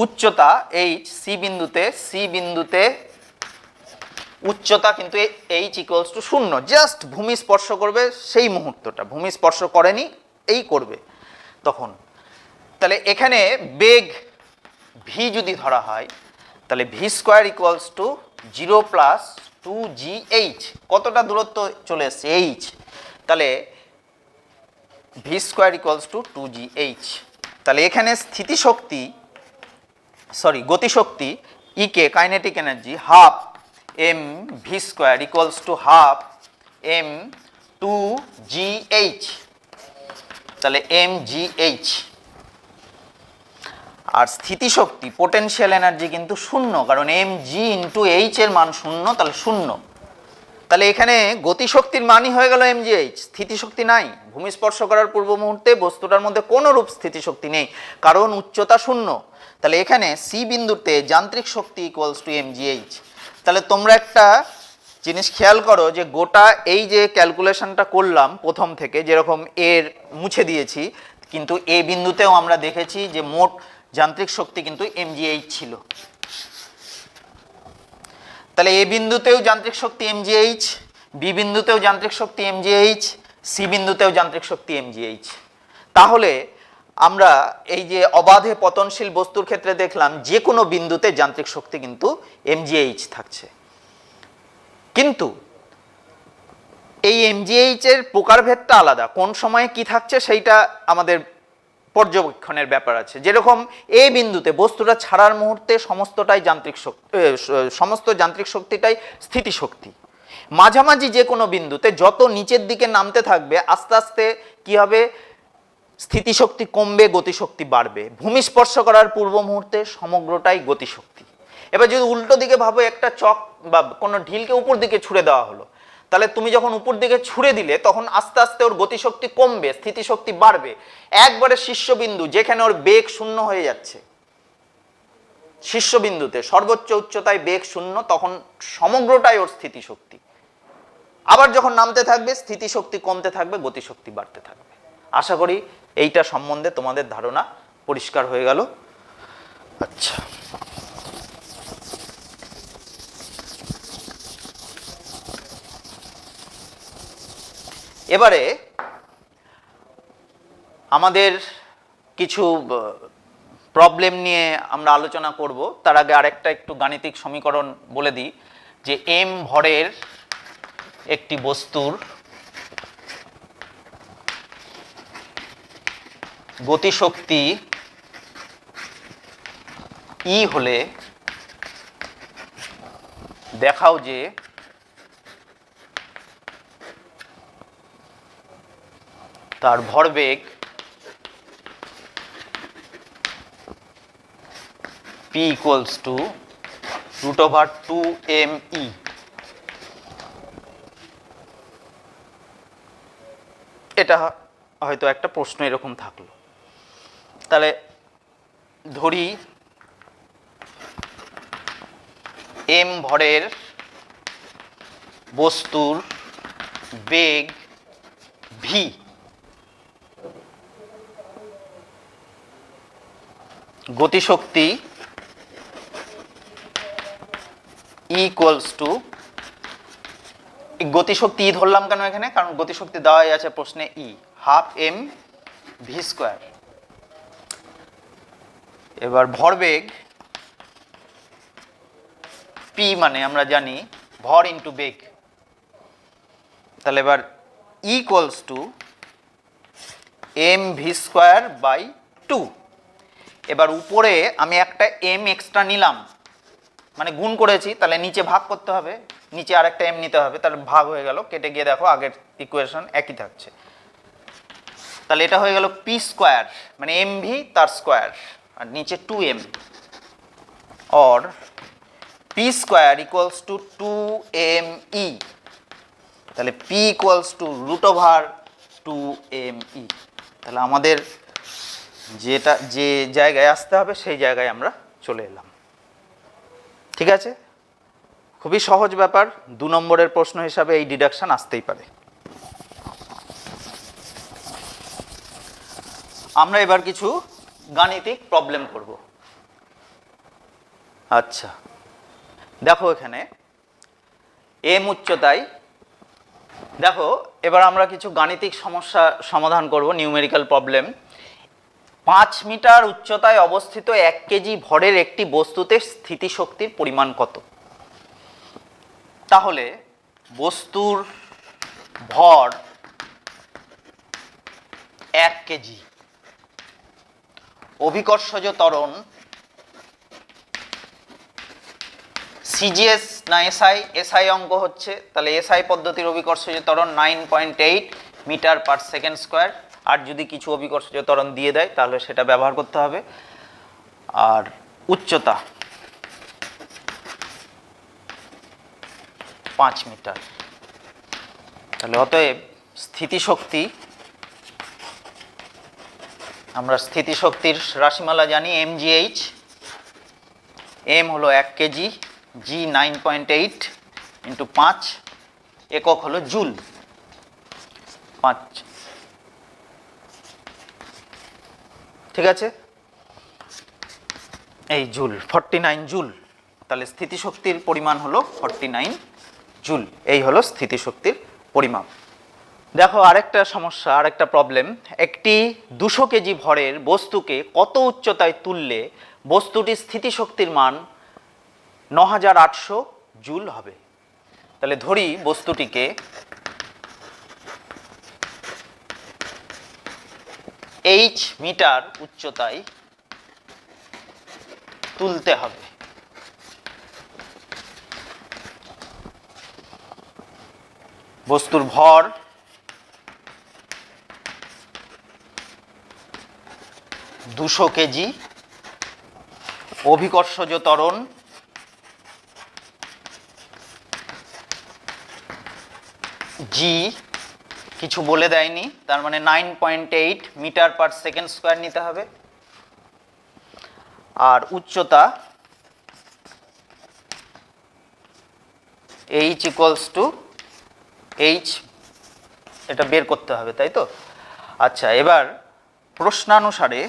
উচ্চতা h, সি বিন্দুতে উচ্চতা কিন্তু h ইকুয়ালস টু 0, জাস্ট ভূমি স্পর্শ করবে সেই মুহূর্তটা, ভূমি স্পর্শ করেনি এই করবে তখন। তাহলে এখানে বেগ ভি যদি ধরা হয় তাহলে V square equals two 0 plus 2gh, কতটা দূরত্ব চলে এসছে h, তাহলে V square equals two 2gh। তাহলে এখানে স্থিতিশক্তি, সরি গতিশক্তি E K kinetic energy half m V square equals to half m 2gh, তাহলে mgh। আর স্থিতিশক্তি পোটেনশিয়াল এনার্জি কিন্তু 0, কারণ mg ইন্টু h এর মান 0, তাহলে 0। তাহলে এখানে গতিশক্তির মানই হয়ে গেল mgh, স্থিতিশক্তি নাই। ভূমি স্পর্শ করার পূর্ব মুহূর্তে বস্তুটার মধ্যে কোনো রূপ স্থিতিশক্তি নেই, কারণ উচ্চতা 0। তাহলে এখানে সি বিন্দুতে যান্ত্রিক শক্তি ইকুয়ালস টু mgh। তাহলে তোমরা একটা জিনিস খেয়াল করো যে গোটা এই যে ক্যালকুলেশনটা করলাম প্রথম থেকে, যেরকম এর মুছে দিয়েছি, কিন্তু এ বিন্দুতেও আমরা দেখেছি যে মোট যান্ত্রিক শক্তি কিন্তু mgh ছিল। তাহলে এ বিন্দুতেও যান্ত্রিক শক্তি mgh, বি বিন্দুতেও যান্ত্রিক শক্তি mgh, সি বিন্দুতেও যান্ত্রিক শক্তি mgh। তাহলে আমরা এই যে অবাধে পতনশীল বস্তুর ক্ষেত্রে দেখলাম যে কোনো বিন্দুতে যান্ত্রিক শক্তি কিন্তু mgh থাকছে, কিন্তু এই mgh এর প্রকারভেদটা আলাদা, কোন সময়ে কি থাকছে সেইটা আমাদের পর্যবেক্ষণের ব্যাপার আছে। যেরকম এই বিন্দুতে বস্তুটা ছাড়ার মুহূর্তে সমস্তটাই যান্ত্রিক শক্তি, সমস্ত যান্ত্রিক শক্তিটাই স্থিতিশক্তি। মাঝামাঝি যে কোনো বিন্দুতে যত নিচের দিকে নামতে থাকবে আস্তে আস্তে কি হবে, স্থিতিশক্তি কমবে, গতিশক্তি বাড়বে। ভূমি স্পর্শ করার পূর্ব মুহূর্তে সমগ্রটাই গতিশক্তি। এবার যদি উল্টো দিকে ভাবো, একটা চক বা কোনো ঢিলকে উপর দিকে ছুড়ে দেওয়া হলো, তাহলে তুমি যখন উপর দিকে ছুড়ে দিলে তখন আস্তে আস্তে ওর গতিশক্তি কমবে, স্থিতিশক্তি বাড়বে। একবারে শীর্ষবিন্দু যেখানে ওর বেগ 0 হয়ে যাচ্ছে, শীর্ষবিন্দুতে সর্বোচ্চ উচ্চতায় বেগ 0, তখন সমগ্রটাই ওর স্থিতিশক্তি। আবার যখন নামতে থাকবে স্থিতিশক্তি কমতে থাকবে, গতিশক্তি বাড়তে থাকবে। আশা করি এইটা সম্বন্ধে তোমাদের ধারণা পরিষ্কার হয়ে গেল। আচ্ছা, এবারে আমাদের কিছু প্রবলেম নিয়ে আমরা আলোচনা করব। তার আগে আরেকটা একটু গাণিতিক সমীকরণ বলে দিই, যে m ভরের একটি বস্তুর গতিশক্তি E হলে দেখাও যে তার ভরবেগ পি ইকুয়ালস টু √2mE। এটা হয়তো একটা প্রশ্ন এরকম থাকলো। তাহলে ধরি m ভরের বস্তুর বেগ v, গতিশক্তি ইকুয়ালস টু, গতিশক্তি ধরলাম কেন এখানে, কারণ গতিশক্তি দেওয়াই আছে প্রশ্নে ই, 12 mv²। এবার ভরবেগ পি মানে আমরা জানি ভর ইন্টু বেগ, তাহলে এবার ইকুয়ালস টু mv²/2। এবার উপরে আমি একটা m এক্সট্রা নিলাম, মানে গুণ করেছি, তাহলে নিচে ভাগ করতে হবে, নিচে আরেকটা m নিতে হবে, তাহলে ভাগ হয়ে গেল, কেটে গিয়ে দেখো আগের ইকুয়েশন একই থাকছে। তাহলে এটা হয়ে গেল p², মানে mv তার স্কোয়ার, আর নিচে 2m, or p² equals to 2me। তাহলে p ইকুয়ালস টু √2me। তাহলে আমাদের যেটা যে জায়গায় আসতে হবে সেই জায়গায় আমরা চলে এলাম। ঠিক আছে, খুবই সহজ ব্যাপার। 2 নম্বরের প্রশ্ন হিসাবে এই ডিডাকশন আসতেই পারে। আমরা এবার কিছু গাণিতিক প্রবলেম করব। আচ্ছা, দেখো এখানে m উচ্চতায়, দেখো এবার আমরা কিছু গাণিতিক সমস্যা সমাধান করব, নিউমেরিক্যাল প্রবলেম। 5 মিটার উচ্চতায় অবস্থিত 1 কেজি ভরের একটি বস্তুতে স্থিতিশক্তির পরিমাণ কত? তাহলে বস্তুর ভর 1 কেজি, অভিকর্ষজ ত্বরণ সিজিএস না এসআই, এসআই অঙ্ক হচ্ছে, তাহলে এসআই পদ্ধতির অভিকর্ষজ ত্বরণ 9.8 মিটার পার সেকেন্ড স্কোয়ার। আর যদি কিছু অভিকর্ষজ ত্বরণ দিয়ে দেয় তাহলে সেটা ব্যবহার করতে হবে। আর উচ্চতা 5 মিটার। তাহলে অতএব স্থিতিশক্তি, আমরা স্থিতিশক্তির রাশিমালা জানি mgh, m হলো 1 কেজি, g 9.8 ইন্টু 5, একক হলো জুল। 5, ঠিক আছে, এই জুল 49 জুল। তাহলে স্থিতিশক্তির পরিমাণ হলো 49 জুল। এই হলো স্থিতিশক্তির পরিমাপ। দেখো আরেকটা সমস্যা, আরেকটা প্রবলেম। একটি 200 কেজি ভরের বস্তুকে কত উচ্চতায় তুললে বস্তুটির স্থিতিশক্তির মান 9800 জুল হবে? তাহলে ধরি বস্তুটিকে h মিটার উচ্চতায় তুলতে হবে। বস্তুর ভর দুশো কেজি, অভিকর্ষজ ত্বরণ জি কিছু বলে দেয়নি, তার মানে 9.8 মিটার পার সেকেন্ড স্কোয়ার নিতে হবে। আর উচ্চতা h ইকুয়ালস টু h, এটা বের করতে হবে, তাই তো? আচ্ছা, এবার প্রশ্নানুসারে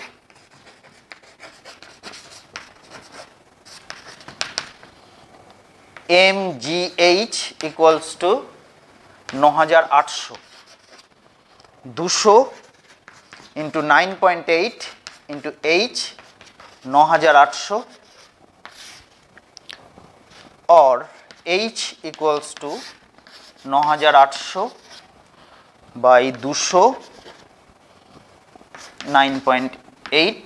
mgh equals to 9800, 200 into 9.8 into h 9800, or h equals to 9800 by 200 9.8।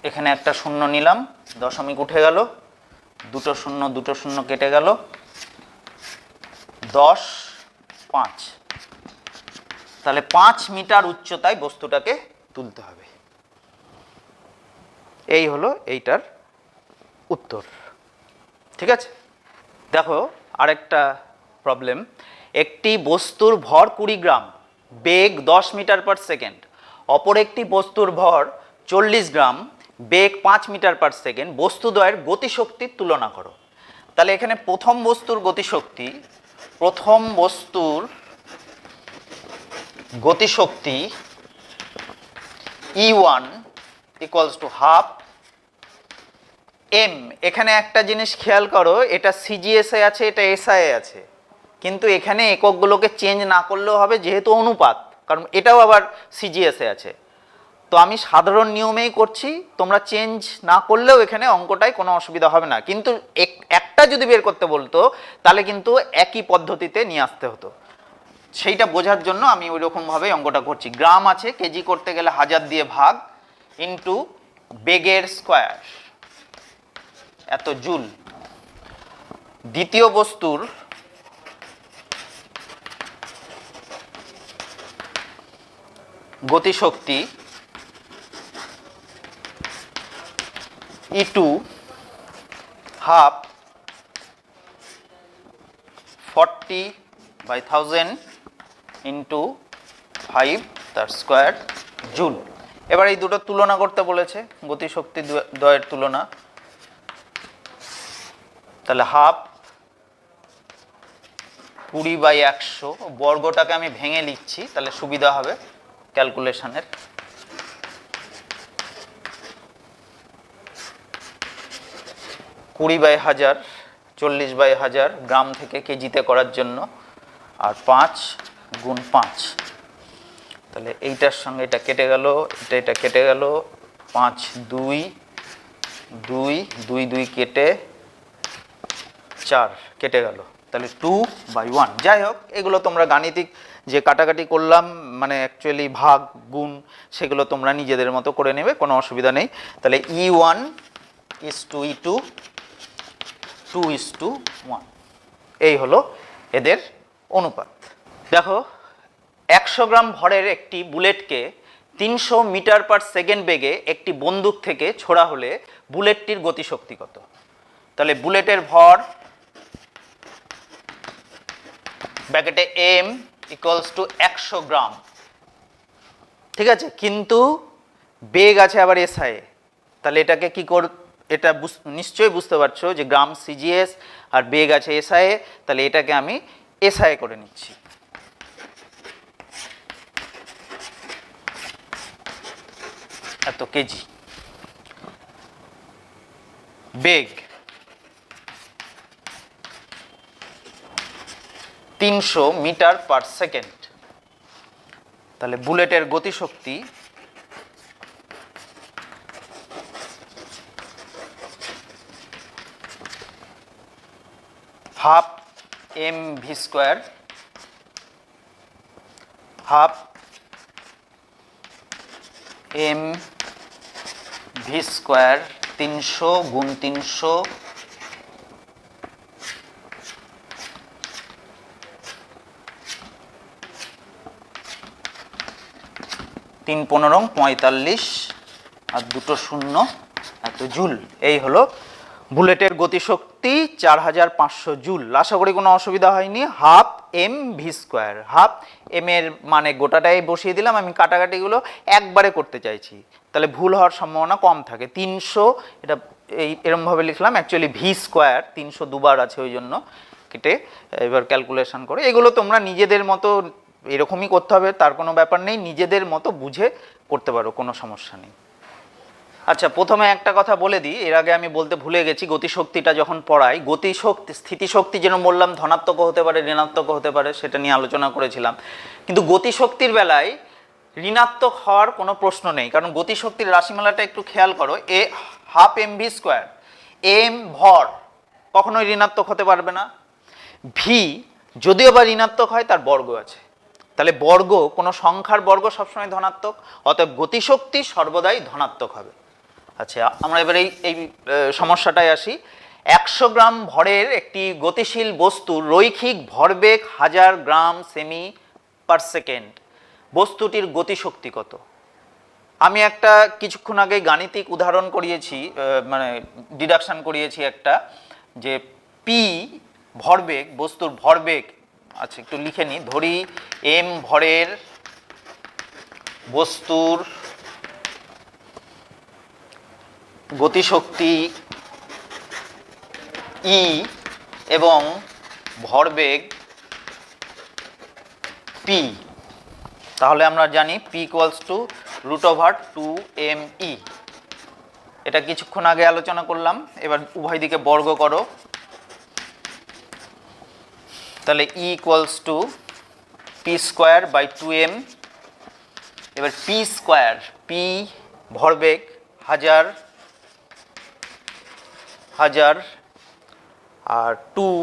এখানে একটা শূন্য নিলাম, দশমিক উঠে গেল, দুটো শূন্য কেটে গেল, 10 5। তাহলে 5 মিটার উচ্চতায় বস্তুটাকে তুলতে হবে। এই হলো এইটার উত্তর। ঠিক আছে, দেখো আরেকটা প্রবলেম। একটি বস্তুর ভর 20 গ্রাম, বেগ 10 মিটার পার সেকেন্ড, অপর একটি বস্তুর ভর 40 গ্রাম, বেগ 5 মিটার পার সেকেন্ড, বস্তুদ্বয়ের গতিশক্তির তুলনা করো। তাহলে এখানে প্রথম বস্তুর গতিশক্তি E1 equals to half M. এখানে একটা জিনিস খেয়াল করো, এটা সিজিএসএ আছে, এটা এসআই আছে, কিন্তু এখানে এককগুলোকে চেঞ্জ না করলেও হবে যেহেতু অনুপাত, কারণ এটাও আবার সিজিএসএ আছে। তো আমি সাধারণ নিয়মেই করছি, তোমরা চেঞ্জ না করলেও এখানে অঙ্কটায় কোনো অসুবিধা হবে না, কিন্তু একটা যদি বের করতে বলতো তাহলে কিন্তু একই পদ্ধতিতে নিয়ে আসতে হতো। সেইটা বোঝার জন্য আমি ওই রকমভাবেই অঙ্কটা করছি। গ্রাম আছে, কেজি করতে গেলে 1000 দিয়ে ভাগ, ইন্টু বেগের স্কোয়ার, এত জুল। দ্বিতীয় বস্তুর গতিশক্তি E2 হাফ 40/1000 ইন্টু 5 তার স্কোয়ার জুল। এবার এই দুটো তুলনা করতে বলেছে, গতিশক্তি দ্বয়ের তুলনা। তাহলে হাফ 20/100, বর্গটাকে আমি ভেঙে লিখছি তাহলে সুবিধা হবে ক্যালকুলেশনের। 20/1000, 40/1000 গ্রাম থেকে কেজিতে করার জন্য, আর 5 গুণ 5। তাহলে এইটার সঙ্গে এটা কেটে গেল, এটা কেটে গেল, 5 2 2 2 2 কেটে 4 কেটে গেল, তাহলে 2/1। যাই হোক, এগুলো তোমরা গাণিতিক যে কাটাকাটি করলাম, মানে অ্যাকচুয়ালি ভাগ গুণ, সেগুলো তোমরা নিজেদের মতো করে নেবে, কোনো অসুবিধা নেই। তাহলে E1 is to E2, 2:1, এই হলো এদের অনুপাত। দেখো 100 গ্রাম ভরের একটি বুলেটকে 300 মিটার পার সেকেন্ড বেগে একটি বন্দুক থেকে ছোড়া হলে বুলেটটির গতিশক্তি কত? তাহলে বুলেটের ভর ব্র্যাকেটে m ইকুয়ালস টু 100 গ্রাম, ঠিক আছে, কিন্তু বেগ আছে আবার এসআই। তাহলে এটাকে কি এটা নিশ্চয়ই বুঝতে পারছো যে গ্রাম সিজিএস আর বেগ আছে এসআই, তাহলে এটাকে আমি এসআই করে নিচ্ছি। এত কেজি। বেগ 300 মিটার পার সেকেন্ড, তাহলে বুলেটের গতিশক্তি half mv square, half mv square 300 গুণ 300 3 15 45 আর দুটো শূন্য, এত জুল। এই হলো বুলেটের গতিশক্তি 4500 জুল। আশা করি কোনো অসুবিধা হয়নি। Half mv square, half m এর মানে গোটাটাই বসিয়ে দিলাম, আমি কাটাকাটিগুলো একবারে করতে চাইছি, তাহলে ভুল হওয়ার সম্ভাবনা কম থাকে। 300 এটা এরমভাবে লিখলাম, অ্যাকচুয়ালি ভি স্কোয়ার 300 দুবার আছে ওই জন্য কেটে এবার ক্যালকুলেশন করে। এগুলো তোমরা নিজেদের মতো এরকমই করতে হবে তার কোনো ব্যাপার নেই, নিজেদের মতো বুঝে করতে পারো, কোনো সমস্যা নেই। আচ্ছা, প্রথমে একটা কথা বলে দিই, এর আগে আমি বলতে ভুলে গেছি, গতিশক্তিটা যখন পড়াই, গতিশক্তি স্থিতিশক্তি যেন বললাম ধনাত্মক হতে পারে ঋণাত্মক হতে পারে, সেটা নিয়ে আলোচনা করেছিলাম, কিন্তু গতিশক্তির বেলায় ঋণাত্মক হওয়ার কোনো প্রশ্ন নেই, কারণ গতিশক্তির রাশিমালাটা একটু খেয়াল করো। এ হাফ mv স্কোয়ার, এম ভর কখনোই ঋণাত্মক হতে পারবে না, ভি যদিও বা ঋণাত্মক হয় তার বর্গ আছে, তাহলে বর্গ কোনো সংখ্যার বর্গ সবসময় ধনাত্মক, অতএব গতিশক্তি সর্বদাই ধনাত্মক হবে। আচ্ছা, আমরা এবার এই সমস্যাটায় আসি। 100 গ্রাম ভরের একটি গতিশীল বস্তুর রৈখিক ভরবেগ 1000 গ্রাম সেমি পার সেকেন্ড, বস্তুটির গতিশক্তি কত? আমি একটা কিছুক্ষণ আগে গাণিতিক উদাহরণ করিয়েছি, মানে ডিডাকশন করিয়েছি একটা, যে পি ভরবেগ, বস্তুর ভরবেগ, আচ্ছা একটু লিখে নিই, ধরি এম ভরের বস্তুর গতিশক্তি ই এবং ভরবেগ পি, তাহলে আমরা জানি পি ইকুয়ালস টু √2m_e। এটা কিছুক্ষণ আগে আলোচনা করলাম। এবার উভয় দিকে বর্গ করো, তাহলে E ইকুয়ালস টু p²/2m। এবার p², পি ভরবেগ, হাজার হাজার, আর 2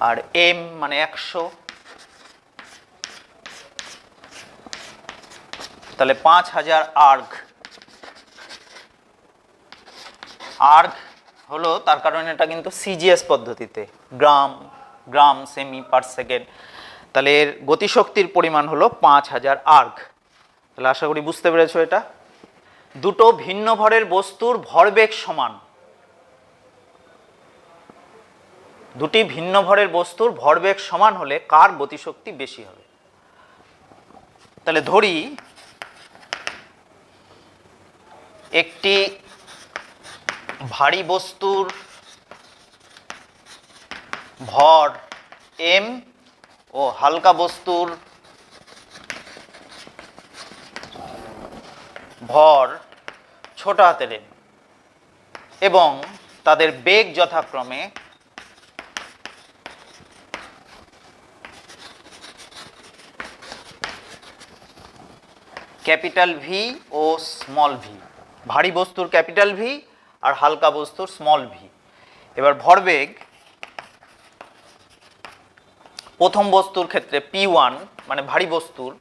আর m মানে 100, তাহলে 5000 আর্গ। আর্গ হলো, তার কারণ এটা কিন্তু সিজিএস পদ্ধতিতে, গ্রাম সেমি পার সেকেন্ড, তাহলে এর গতিশক্তির পরিমাণ হলো 5000 আর্গ। তাহলে আশা করি বুঝতে পেরেছো এটা। দুটো ভিন্ন ভরের বস্তুর ভরবেগ সমান, দুটি ভিন্ন ভরের বস্তুর ভরবেগ সমান হলে কার গতিশক্তি বেশি হবে? তাহলে ধরি একটি ভারী বস্তুর ভর m ও হালকা বস্তুর ভর ছোট হাতের m, এবং তাদের বেগ যথাক্রমে ক্যাপিটাল ভি ও স্মল ভি। ভারী বস্তুর ক্যাপিটাল ভি আর হালকা বস্তুর স্মল ভি। এবার ভরবেগ প্রথম বস্তুর ক্ষেত্রে p1 মানে ভারী বস্তুর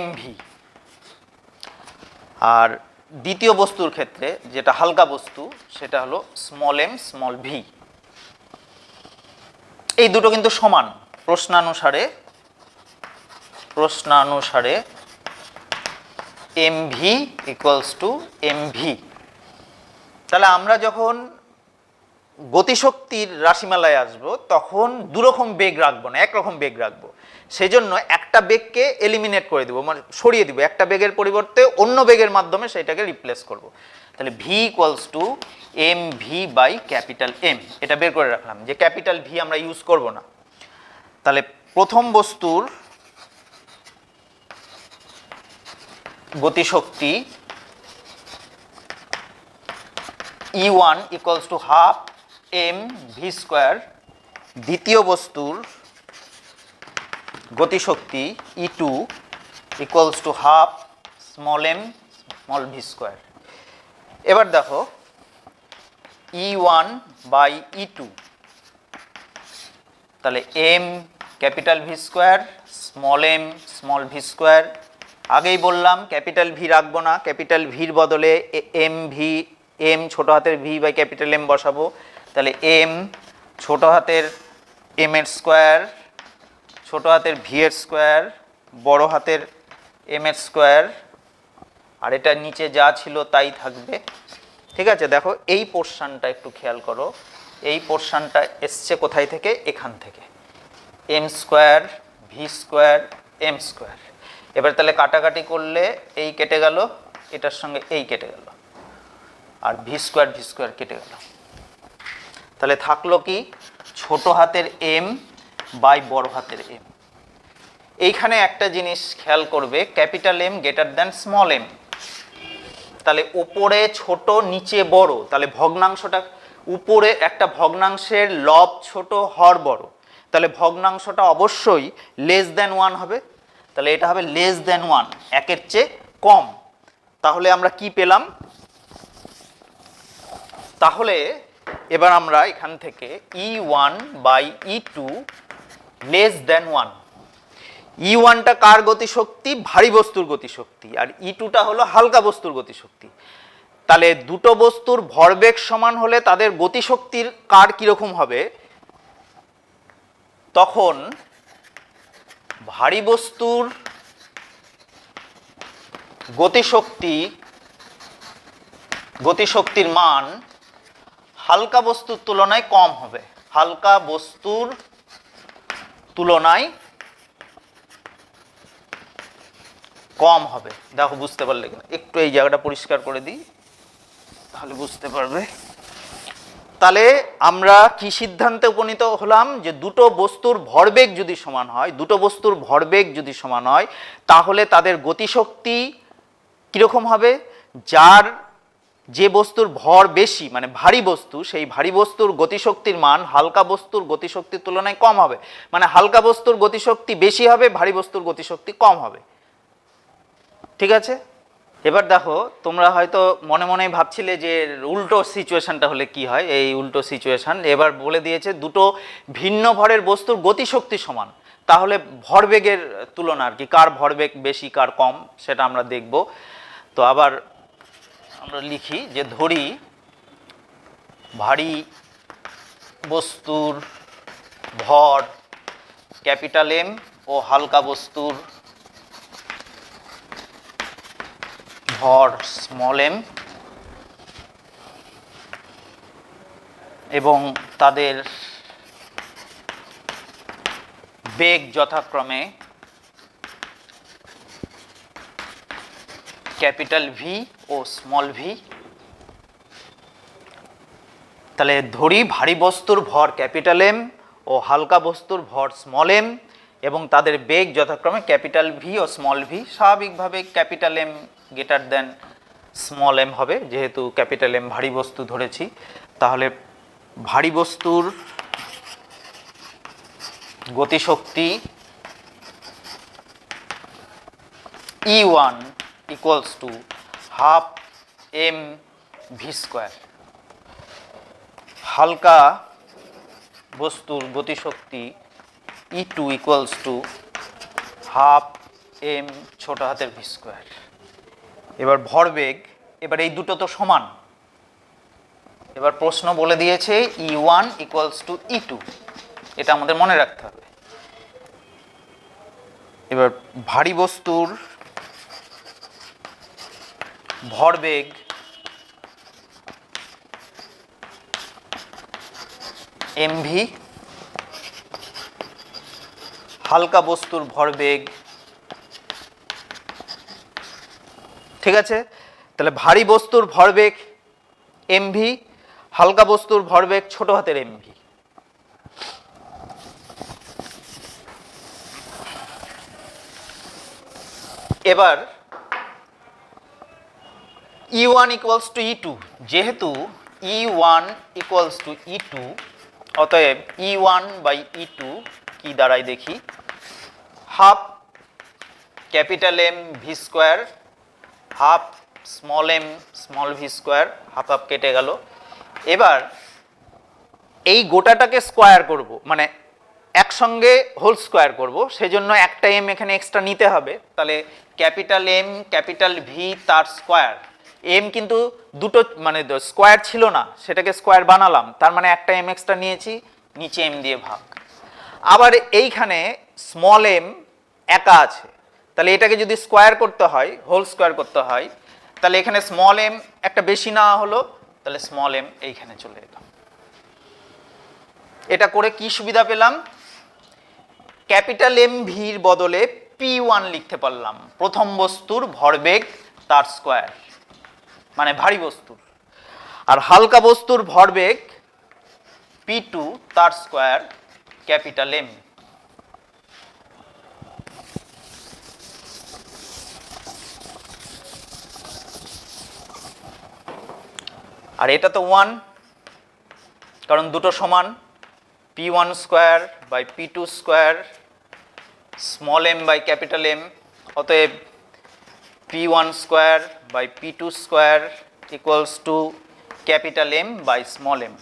mv, আর দ্বিতীয় বস্তুর ক্ষেত্রে যেটা হালকা বস্তু সেটা হলো স্মল m স্মল ভি। এই দুটো কিন্তু সমান প্রশ্নানুসারে mv ইকুয়ালস টু mv। তাহলে আমরা যখন গতিশক্তির রাশিমালায় আসব তখন দুরকম বেগ রাখবো না, একরকম বেগ রাখবো। সেজন্য একটা বেগকে এলিমিনেট করে দেবো, মানে সরিয়ে দিব, একটা বেগের পরিবর্তে অন্য বেগের মাধ্যমে সেটাকে রিপ্লেস করব। তাহলে ভি ইকুয়ালস টু mv/M। এটা বের করে রাখলাম যে ক্যাপিটাল ভি আমরা ইউজ করব না। তাহলে প্রথম বস্তুর গতিশক্তি E1 equals to half mv², দ্বিতীয় বস্তুর গতিশক্তি E2 equals to half small m small v²। এবার দেখো E1/E2, তাহলে m capital v², small m small v²। আগেই বললাম ক্যাপিটাল ভি রাখবো না, ক্যাপিটাল ভির বদলে m ছোট হাতের v বাই ক্যাপিটাল M বসাবো। তাহলে m ছোট হাতের m এর স্কোয়ার, ছোট হাতের v এর স্কোয়ার, বড় হাতের m এর স্কোয়ার, আর এটা নিচে যা ছিল তাই থাকবে। ঠিক আছে, দেখো এই পোর্শনটা একটু খেয়াল করো, এই পোর্শনটা এসছে কোথায় থেকে? এখান থেকে, m² v² m²। এবার তাহলে কাটাকাটি করলে এই কেটে গেল, এটার সঙ্গে এই কেটে গেল, আর v² কেটে গেল। তাহলে থাকলো কি? ছোট হাতের m বাই বড় হাতের m। এইখানে একটা জিনিস খেয়াল করবে, capital M greater than small m। তাহলে উপরে ছোট নিচে বড়, তাহলে ভগ্নাংশটা উপরে একটা ভগ্নাংশের লব ছোট হর বড়, তাহলে ভগ্নাংশটা অবশ্যই লেস দ্যান 1 হবে। তাহলে এটা হবে লেস দ্যান 1, একের চেয়ে কম। তাহলে আমরা কি পেলাম? তাহলে এবার আমরা এখান থেকে E1/E2 লেস দ্যান 1। E1টা কার গতিশক্তি? ভারী বস্তুর গতিশক্তি, আর E2টা হলো হালকা বস্তুর গতিশক্তি। তাহলে দুটো বস্তুর ভরবেগ সমান হলে তাদের গতিশক্তির কার কিরকম হবে? তখন ভারী বস্তুর গতিশক্তির মান হালকা বস্তুর তুলনায় কম হবে, হালকা বস্তুর তুলনায় কম হবে। দেখো বুঝতে পারলে কিনা, একটু এই জায়গাটা পরিষ্কার করে দিই তাহলে বুঝতে পারবে। তাহলে আমরা কি সিদ্ধান্তে উপনীত হলাম যে দুটো বস্তুর ভরবেগ যদি সমান হয় তাহলে তাদের গতিশক্তি কিরকম হবে, যার যে বস্তুর ভর বেশি মানে ভারী বস্তু, সেই ভারী বস্তুর গতিশক্তির মান হালকা বস্তুর গতিশক্তির তুলনায় কম হবে, মানে হালকা বস্তুর গতিশক্তি বেশি হবে, ভারী বস্তুর গতিশক্তি কম হবে। ঠিক আছে, এবার দেখো তোমরা হয়তো মনে মনেই ভাবছিলে যে উল্টো সিচুয়েশনটা হলে কি হয়। এই উল্টো সিচুয়েশন এবার বলে দিয়েছে দুটো ভিন্ন ভরের বস্তুর গতিশক্তি সমান, তাহলে ভরবেগের তুলনা আর কি, কার ভরবেগ বেশি কার কম সেটা আমরা দেখব। তো আবার আমরা লিখি যে ধরি ভারী বস্তুর ভর ক্যাপিটাল এম ও হালকা বস্তুর ভর স্মল এম এবং তাদের বেগ যথাক্রমে ক্যাপিটাল ভি ও স্মল ভি। তাহলে ধরি ভারী বস্তুর ভর ক্যাপিটাল এম ও হালকা বস্তুর ভর স্মল এম এবং তাদের বেগ যথাক্রমে ক্যাপিটাল ভি ও স্মল ভি। স্বাভাবিকভাবে capital M greater than small M হবে, যেহেতু ক্যাপিটাল এম ভারী বস্তু ধরেছি। তাহলে ভারী বস্তুর গতিশক্তি E1 equals to half m v square, হালকা বস্তুর গতিশক্তি E2 equals to half m ছোট হাতের v square। এবার ভরবেগ, এবার এই দুটো তো সমান, এবার প্রশ্ন বলে দিয়েছে E1 equals to E2, এটা আমাদের মনে রাখতে হবে। এবার ভারী বস্তুর ভরবেগ mv, হালকা বস্তুর ভরবেগ, ঠিক আছে। তাহলে ভারী বস্তুর ভরবেগ mv, হালকা বস্তুর ভরবেগ ছোট হাতের mv। এবার E1 equals to E2, যেহেতু E1 equals to E2, অতএব E1 by E2 কি দাঁড়ায় দেখি, half capital M V square half small M small V square, half half কেটে গেল। এবার এই গোটাটাকে স্কোয়ার করব, মানে একসঙ্গে হোল স্কোয়ার করব, সেজন্য একটা এম এখানে এক্সট্রা নিতে হবে। তাহলে ক্যাপিটাল এম ক্যাপিটাল ভি তার স্কোয়ার, এম কিন্তু দুটো মানে স্কোয়ার ছিল না, সেটাকে স্কোয়ার বানালাম, তার মানে একটা এম এক্সট্রা নিয়েছি, নিচে এম দিয়ে ভাগ। আবার এইখানে স্মল এম একা আছে, তাহলে এটাকে যদি স্কোয়ার করতে হয়, হোল স্কোয়ার করতে হয়, তাহলে এখানে স্মল এম একটা বেশি নেওয়া হলো, তাহলে স্মল এম এইখানে চলে এলো। এটা করে কি সুবিধা পেলাম, ক্যাপিটাল এম ভির বদলে P1 লিখতে পারলাম, প্রথম বস্তুর ভরবেগ তার স্কোয়ার, মানে ভারী বস্তুর। আর হালকা বস্তুর ভরবেগ P2 তার স্কোয়ার ক্যাপিটাল এম। আর এটা তো 1, কারণ দুটো সমান, P1 square by P2 square small M by capital M, অতএব P1 square by P2 square equals to capital M by small M.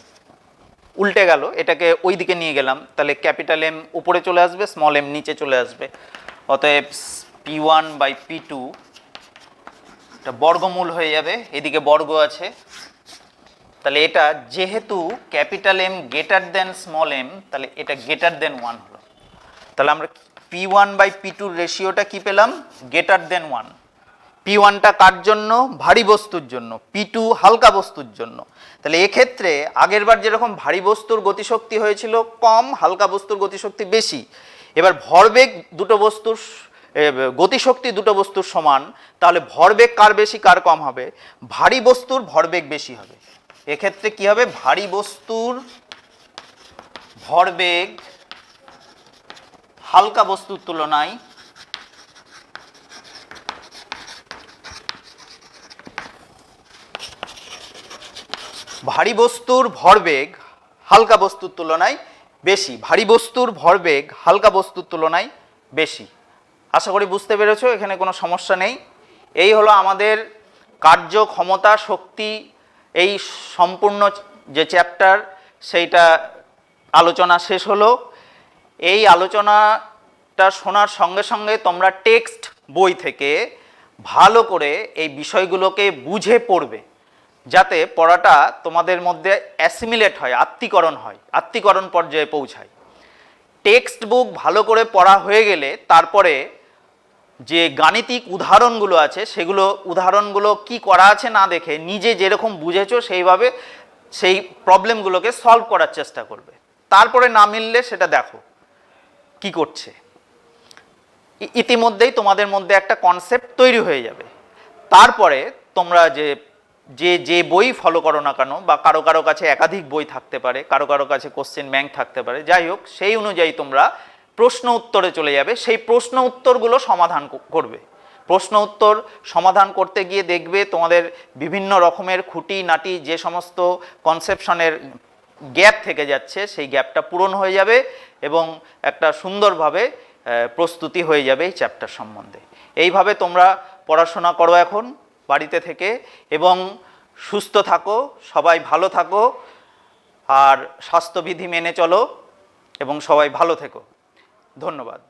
উল্টে গেল, এটাকে ওই দিকে নিয়ে গেলাম, তাহলে ক্যাপিটাল এম উপরে চলে আসবে, স্মল এম নিচে চলে আসবে। অতএব P1 বাই P2 এটা বর্গমূল হয়ে যাবে, এদিকে বর্গ আছে, তাহলে এটা যেহেতু capital M greater than small M, তাহলে এটা গ্রেটার দেন 1 হলো। তাহলে আমরা P1 বাই P2 রেশিওটা কি পেলাম, গ্রেটার দেন 1। P1টা কার জন্য? ভারী বস্তুর জন্য। P2 হালকা বস্তুর জন্য। তাহলে এক্ষেত্রে আগেরবার যেরকম ভারী বস্তুর গতিশক্তি হয়েছিল কম, হালকা বস্তুর গতিশক্তি বেশি। এবার ভরবেগ দুটো বস্তুর গতিশক্তি দুটো বস্তুর সমান, তাহলে ভরবেগ কার বেশি কার কম হবে? ভারী বস্তুর ভরবেগ বেশি হবে। এক্ষেত্রে কি হবে? ভারী বস্তুর ভরবেগ হালকা বস্তুর তুলনায় ভারী বস্তুর ভরবেগ হালকা বস্তুর তুলনায় বেশি। ভারী বস্তুর ভরবেগ হালকা বস্তুর তুলনায় বেশি। আশা করি বুঝতে পেরেছো, এখানে কোনো সমস্যা নেই। এই হলো আমাদের কার্য ক্ষমতা শক্তি এই সম্পূর্ণ যে চ্যাপ্টার সেইটা আলোচনা শেষ হলো। এই আলোচনাটা শোনার সঙ্গে সঙ্গে তোমরা টেক্সট বই থেকে ভালো করে এই বিষয়গুলোকে বুঝে পড়বে, যাতে পড়াটা তোমাদের মধ্যে অ্যাসিমিলেট হয়, আত্মীকরণ পর্যায়ে পৌঁছায়। টেক্সট বুক ভালো করে পড়া হয়ে গেলে তারপরে যে গাণিতিক উদাহরণগুলো আছে সেগুলো উদাহরণগুলো কি করা আছে না দেখে নিজে যেরকম বুঝেছো সেইভাবে সেই প্রবলেমগুলোকে সলভ করার চেষ্টা করবে। তারপরে না মিললে সেটা দেখো কি করছে। ইতিমধ্যেই তোমাদের মধ্যে একটা কনসেপ্ট তৈরি হয়ে যাবে। তারপরে তোমরা যে বই ফলো করো না কেন, বা কারো কারো কাছে একাধিক বই থাকতে পারে, কারো কারো কাছে কোশ্চেন ব্যাংক থাকতে পারে, যাই হোক সেই অনুযায়ী তোমরা প্রশ্ন উত্তরে চলে যাবে। সেই প্রশ্ন উত্তরগুলো সমাধান করবে। প্রশ্ন উত্তর সমাধান করতে গিয়ে দেখবে তোমাদের বিভিন্ন রকমের খুঁটিনাটি যে সমস্ত কনসেপশনের গ্যাপ থেকে যাচ্ছে সেই গ্যাপটা পূরণ হয়ে যাবে এবং একটা সুন্দরভাবে প্রস্তুতি হয়ে যাবে এই চ্যাপ্টার সম্বন্ধে। এইভাবে তোমরা পড়াশোনা করো এখন বাড়িতে থেকে, এবং সুস্থ থাকো, সবাই ভালো থাকো, আর স্বাস্থ্যবিধি মেনে চলো, এবং সবাই ভালো থেকো। ধন্যবাদ।